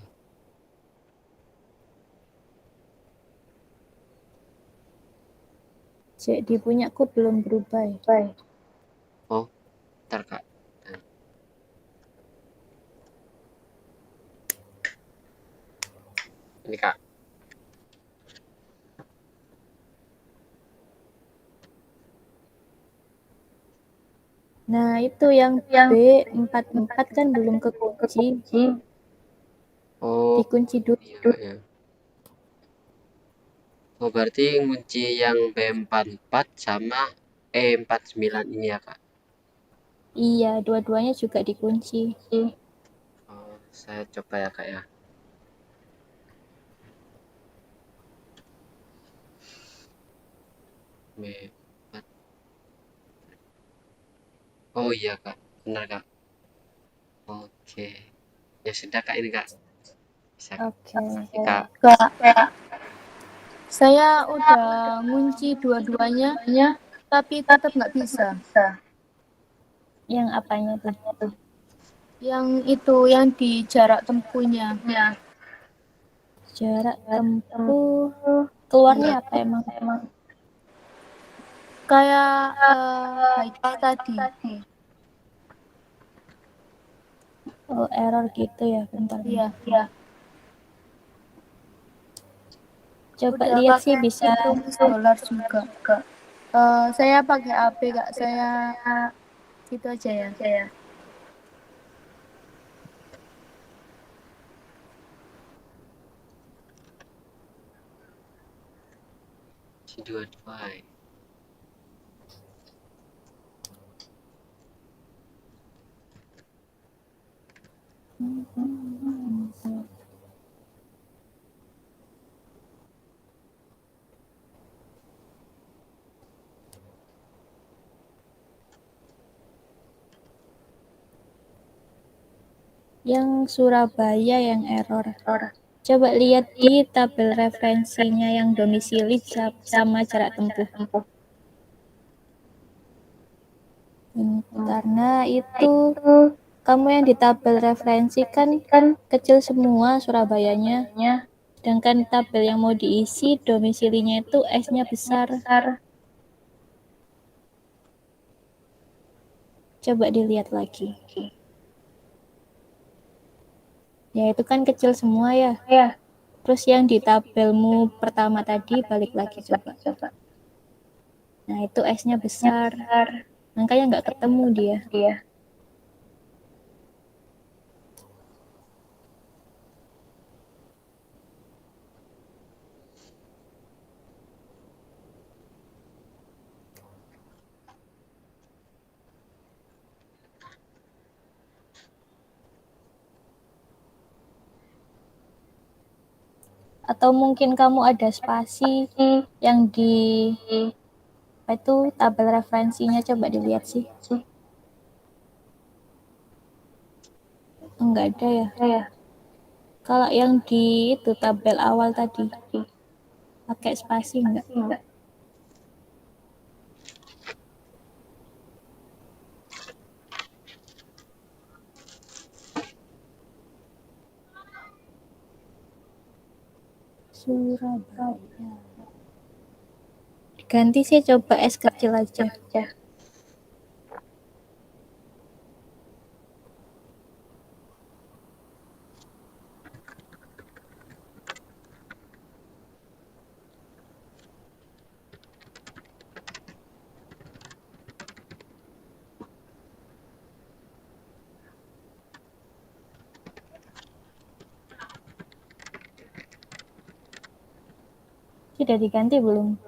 Speaker 2: Jadi punyaku belum berubah ya.
Speaker 5: Oh, ntar Kak. Ini Kak.
Speaker 2: Nah, itu yang B44 kan belum kekunci.
Speaker 5: Oh,
Speaker 2: Dikunci dulu.
Speaker 5: iya. Oh berarti ngunci yang B44 sama E49 ini ya Kak.
Speaker 2: Iya, dua-duanya juga dikunci.
Speaker 5: Oh, saya coba ya Kak ya. B4. Oh iya Kak, benar Kak. Oke. Ya sudah Kak ini Kak. Bisa
Speaker 2: Oke.
Speaker 5: Kak.
Speaker 3: Kak, saya udah ngunci dua-duanya, tapi tetap nggak bisa.
Speaker 2: Yang apanya tuh?
Speaker 3: Yang itu, yang di jarak tempuhnya.
Speaker 2: Jarak tempuh. Keluarnya apa emang?
Speaker 3: Kayak Haiti tadi.
Speaker 2: Oh, error gitu ya, bentar.
Speaker 3: Iya.
Speaker 2: Coba
Speaker 3: Udah
Speaker 2: lihat sih
Speaker 3: pakai
Speaker 2: bisa.
Speaker 3: rumus dolar juga. Saya pakai HP Kak. Saya itu aja ya.
Speaker 5: Si dua-dua.
Speaker 2: Yang Surabaya yang error. Coba lihat di tabel referensinya yang domisili sama jarak tempuh. Karena itu kamu yang di tabel referensi kan kecil semua Surabayanya. Sedangkan tabel yang mau diisi domisilinya itu S-nya besar. Coba dilihat lagi. Ya itu kan kecil semua ya. Terus yang di tabelmu pertama tadi balik lagi coba. Nah itu S-nya besar. Makanya nggak ketemu dia. Atau mungkin kamu ada spasi yang di apa itu tabel referensinya, coba dilihat sih. Enggak ada ya. Kalau yang di itu tabel awal tadi pakai spasi enggak? Surabaya. Ganti sih, coba S kecil aja. Sudah diganti belum?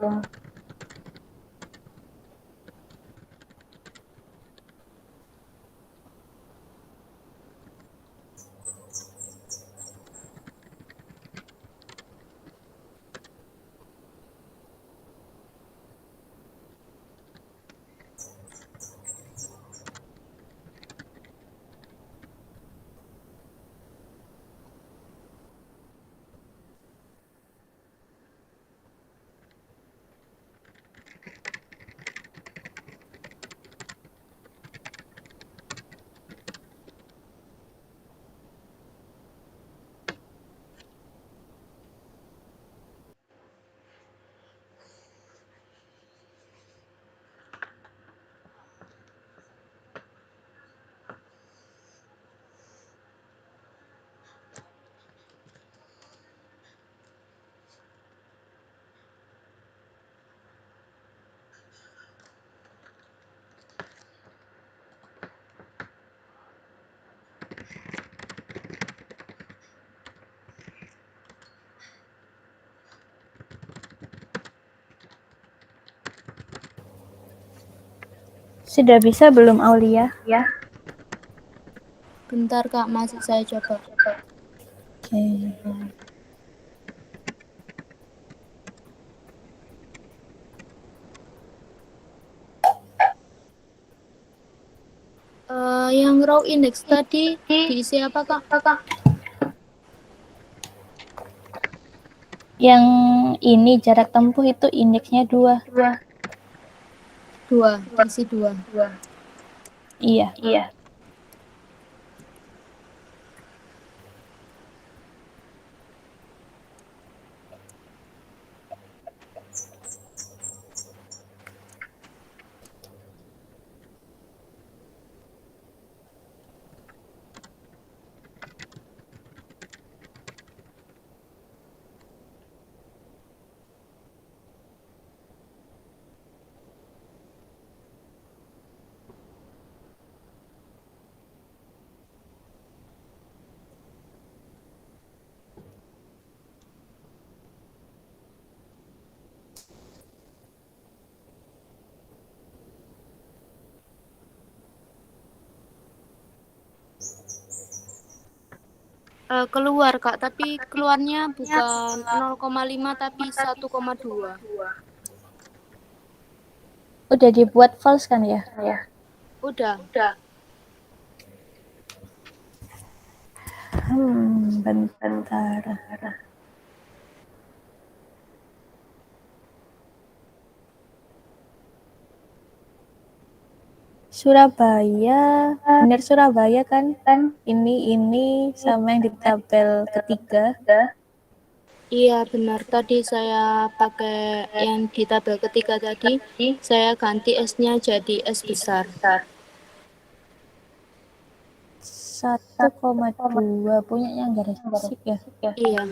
Speaker 2: Sudah bisa belum, Aulia?
Speaker 3: Bentar Kak, masih saya coba.
Speaker 2: Oke.
Speaker 3: Yang raw index tadi diisi apa Kak?
Speaker 2: Yang ini jarak tempuh itu indeksnya 2.
Speaker 3: 2, diisi 2.
Speaker 2: Iya.
Speaker 3: Keluar Kak, tapi keluarnya bukan 0,5 tapi 1,2.
Speaker 2: Udah dibuat false kan ya?
Speaker 3: Udah.
Speaker 2: Bentar. Surabaya, benar Surabaya kan? Ini sama yang di tabel ketiga.
Speaker 3: Iya benar, tadi saya pakai yang di tabel ketiga tadi, saya ganti S-nya jadi S besar.
Speaker 2: 1,2 punya yang Gresik ya?
Speaker 3: Iya.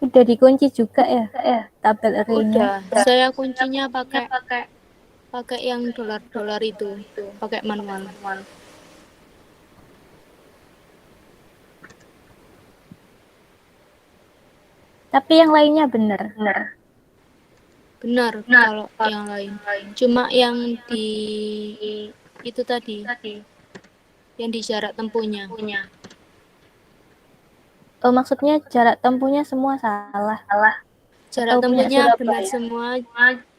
Speaker 2: Udah dikunci juga ya tabel arraynya?
Speaker 3: Udah, saya kuncinya pakai yang dolar-dolar itu, pakai manual.
Speaker 2: Tapi yang lainnya benar.
Speaker 3: Benar kalau yang lain. Cuma yang di itu tadi, yang di jarak tempuhnya.
Speaker 2: Oh, maksudnya jarak tempuhnya semua salah.
Speaker 3: Jarak
Speaker 2: Atau punya
Speaker 3: tempuhnya
Speaker 2: Surabaya?
Speaker 3: benar semua,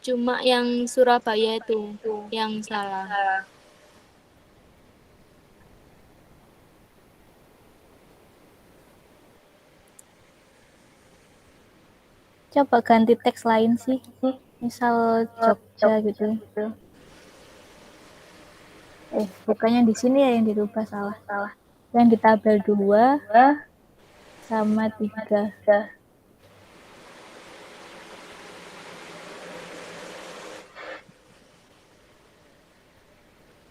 Speaker 3: cuma yang Surabaya itu yang salah.
Speaker 2: Coba ganti teks lain sih. Misal Jogja gitu. Bukannya di sini ya yang dirubah, salah. Yang di tabel 2 sama 3.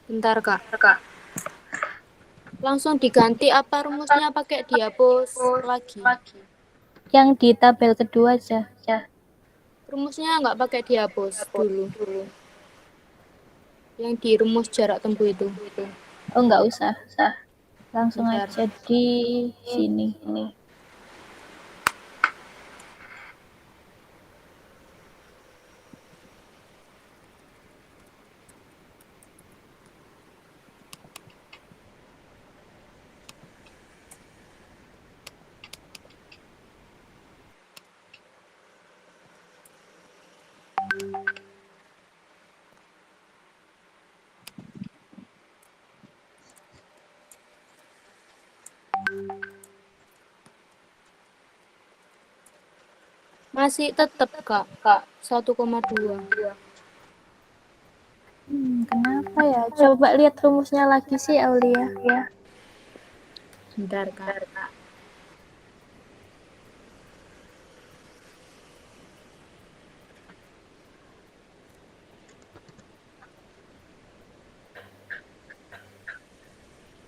Speaker 3: Bentar, Kak. Langsung diganti apa rumusnya pakai dihapus lagi?
Speaker 2: Yang di tabel kedua aja.
Speaker 3: Rumusnya nggak pakai dihapus dulu. Yang di rumus jarak tempuh itu.
Speaker 2: Oh, nggak usah. Langsung
Speaker 3: Bentar.
Speaker 2: aja di sini.
Speaker 3: Masih tetap, Kak. 1,2.
Speaker 2: Kenapa ya? Coba lihat rumusnya lagi sih, Aulia.
Speaker 3: Bentar, Kak.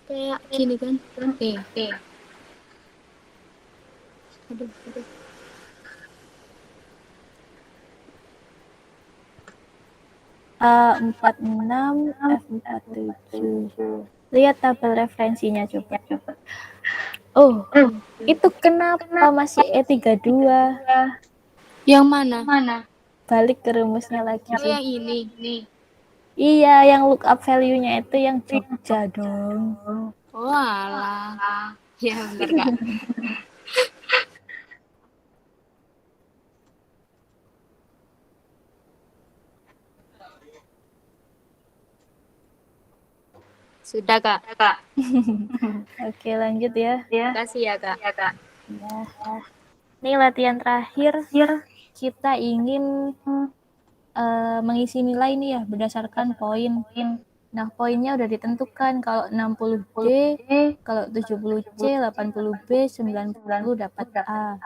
Speaker 3: Kayak gini kan? Aduh.
Speaker 2: A46, F47. Lihat tabel referensinya coba. Oh, itu kenapa masih E32?
Speaker 3: Yang mana?
Speaker 2: Balik ke rumusnya lagi
Speaker 3: Oh,
Speaker 2: sih.
Speaker 3: yang ini.
Speaker 2: Iya, yang lookup value-nya itu yang Jogja dong.
Speaker 3: Oh, alah. Ya, bener, Kak. Sudah, Kak.
Speaker 2: Oke, lanjut ya.
Speaker 3: Kasih ya, Kak.
Speaker 2: Ya. Ini latihan terakhir. Kita ingin mengisi nilai nih ya berdasarkan poin. Nah, poinnya udah ditentukan. Kalau 60D, kalau 70C, 80B, 90 dapat A.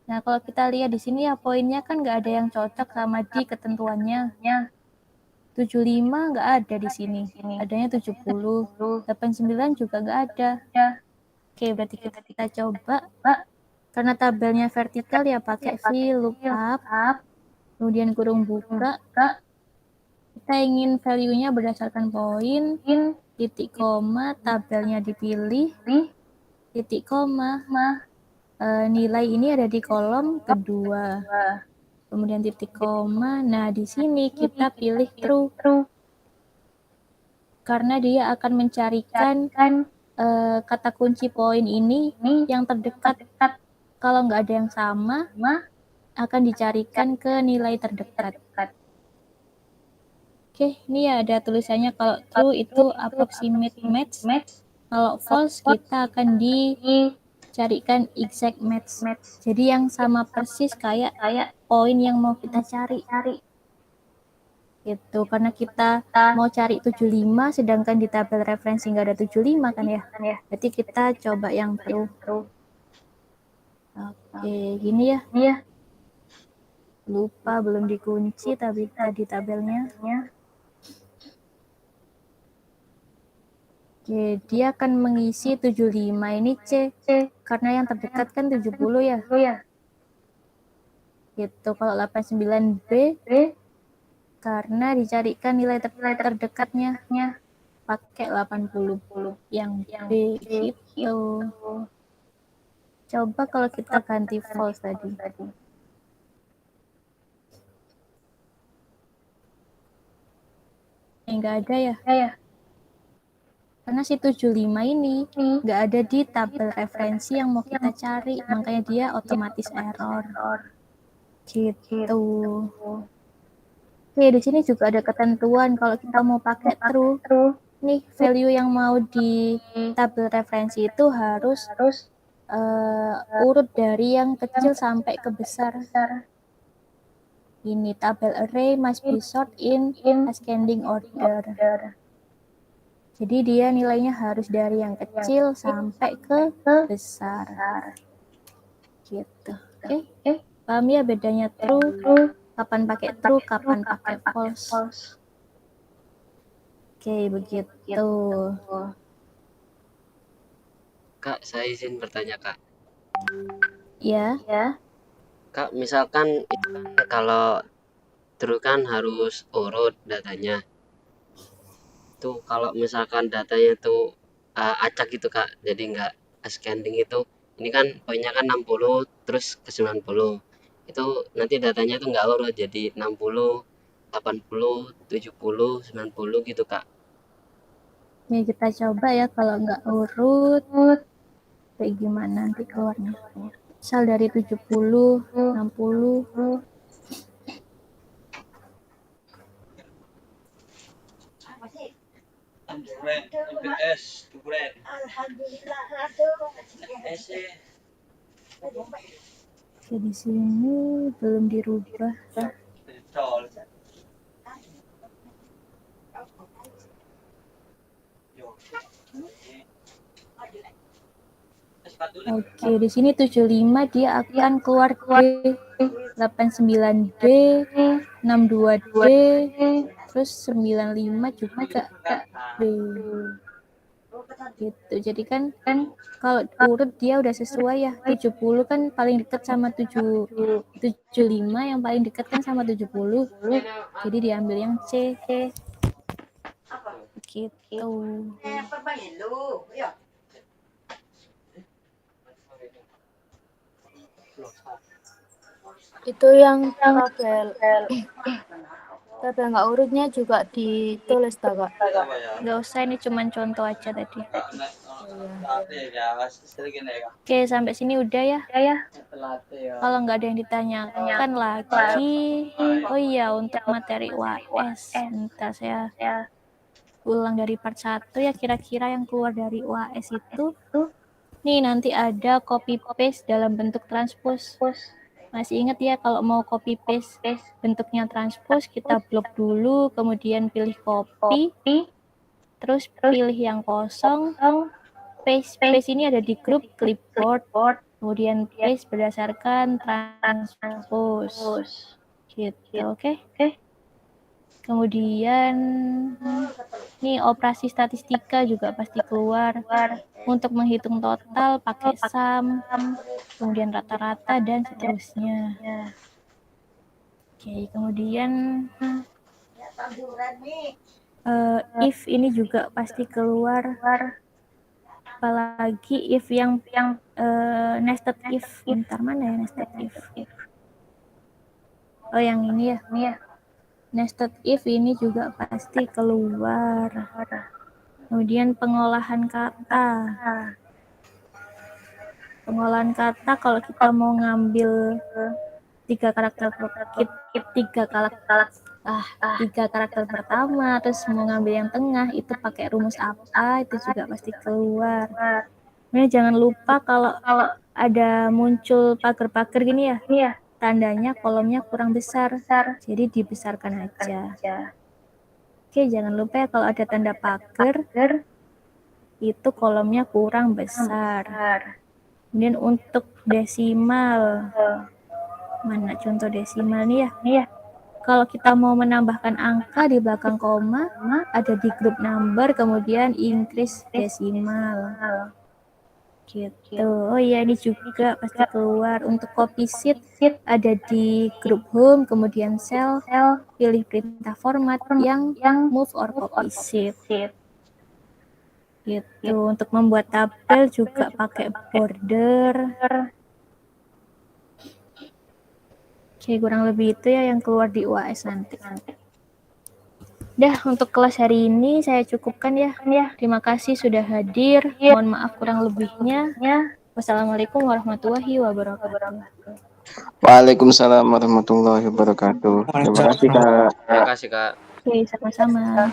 Speaker 2: Nah, kalau kita lihat di sini ya poinnya kan nggak ada yang cocok sama di ketentuannya. 75 nggak ada di sini. Adanya 70. 89 juga nggak ada. Oke, berarti kita coba. Karena tabelnya vertikal ya pakai VLOOKUP. Kemudian kurung buka. Kita ingin value-nya berdasarkan poin, titik koma, tabelnya dipilih, titik koma, nilai ini ada di kolom kedua. Kemudian titik koma, nah di sini kita pilih true. Karena dia akan mencarikan kata kunci poin ini yang terdekat. Kalau nggak ada yang sama, akan dicarikan ke nilai terdekat. Oke, ini ya ada tulisannya kalau true itu approximate match. Kalau false kita akan dicarikan exact match. Jadi yang sama persis kayak poin yang mau kita cari. Gitu, karena kita mau cari 75 sedangkan di tabel referensi nggak ada 75 kan ya. Berarti kita coba yang true. Oke, gini ya. Lupa belum dikunci tapi tadi tabelnya. Oke, dia akan mengisi 75 ini C. Karena yang terdekat kan 70 ya. Gitu, kalau 89B karena dicarikan nilai terdekatnya pakai 80 yang B gitu. Coba kalau kita ganti false tadi. Nggak ada ya. Karena si 75 ini nggak ada di tabel referensi yang mau kita cari, makanya dia otomatis error. Gitu. Oke, di sini juga ada ketentuan kalau kita mau pakai true. Nih, value yang mau di tabel referensi itu harus urut dari yang kecil sampai ke besar. Ini tabel array must be sort in ascending order. Jadi dia nilainya harus dari yang kecil sampai ke besar. Gitu. Oke. Paham ya bedanya true, kapan pakai true, kapan pakai false. Oke, begitu.
Speaker 5: Kak, saya izin bertanya, Kak.
Speaker 2: Ya.
Speaker 5: Kak, misalkan itu kan kalau true kan harus urut datanya. Tuh kalau misalkan datanya tuh acak gitu, Kak. Jadi nggak ascending itu. Ini kan poinnya kan 60 terus ke 90. Itu nanti datanya tuh nggak urut jadi 60, 80, 70, 90 gitu, Kak.
Speaker 2: Ini kita coba ya kalau nggak urut kayak gimana nanti keluarnya. Misal dari 70, 60. Oke, di sini belum dirubah. Oke, di sini 75 dia akan keluar D, 89D, 62D, terus 95 juga D. Gitu. Jadi kan kalau urut dia udah sesuai ya. 70 kan paling dekat sama 75, yang paling dekat kan sama 70. Jadi diambil yang C. Gitu.
Speaker 3: Itu yang tabel nggak urutnya juga ditulis tak, Kak?
Speaker 2: Nggak usah, ini cuma contoh aja tadi. Oke, sampai sini udah ya. Kalau nggak ada yang ditanyakan lagi, oh iya, untuk materi UAS, bentar saya ulang dari part 1 ya, kira-kira yang keluar dari UAS itu. Nih, nanti ada copy paste dalam bentuk transpose. Masih ingat ya, kalau mau copy paste bentuknya transpose, kita blok dulu, kemudian pilih copy, terus pilih yang kosong, paste ini ada di grup clipboard, kemudian paste berdasarkan transpose. Gitu, oke? Kemudian nih operasi statistika juga pasti keluar. Untuk menghitung total pakai sum, kemudian rata-rata dan seterusnya. Oke, kemudian if ini juga pasti keluar. Apalagi if yang nested if. Bentar, mana ya nested if? Oh, yang ini ya. Nested if ini juga pasti keluar. Kemudian pengolahan kata. Pengolahan kata kalau kita mau ngambil tiga karakter pertama, terus mau ngambil yang tengah, itu pakai rumus apa, itu juga pasti keluar. Ini jangan lupa kalau ada muncul pagar-pagar gini ya, tandanya kolomnya kurang besar, jadi dibesarkan aja. Oke, jangan lupa ya kalau ada tanda pagar, itu kolomnya kurang besar. Kemudian untuk desimal, mana contoh desimal nih ya? Kalau kita mau menambahkan angka di belakang koma, ada di grup number, kemudian increase desimal. Gitu. Oh iya, ini juga pasti keluar. Untuk copy sheet ada di grup home, kemudian cell, pilih perintah format yang move or copy sheet. Gitu. Untuk membuat tabel juga pakai border. Oke, kurang lebih itu ya yang keluar di UAS nanti. Dah, untuk kelas hari ini saya cukupkan ya. Terima kasih sudah hadir. Mohon maaf kurang lebihnya. Wassalamualaikum warahmatullahi wabarakatuh.
Speaker 7: Waalaikumsalam warahmatullahi wabarakatuh. Terima kasih, Kak.
Speaker 5: Terima kasih, Kak.
Speaker 2: Oke, sama-sama.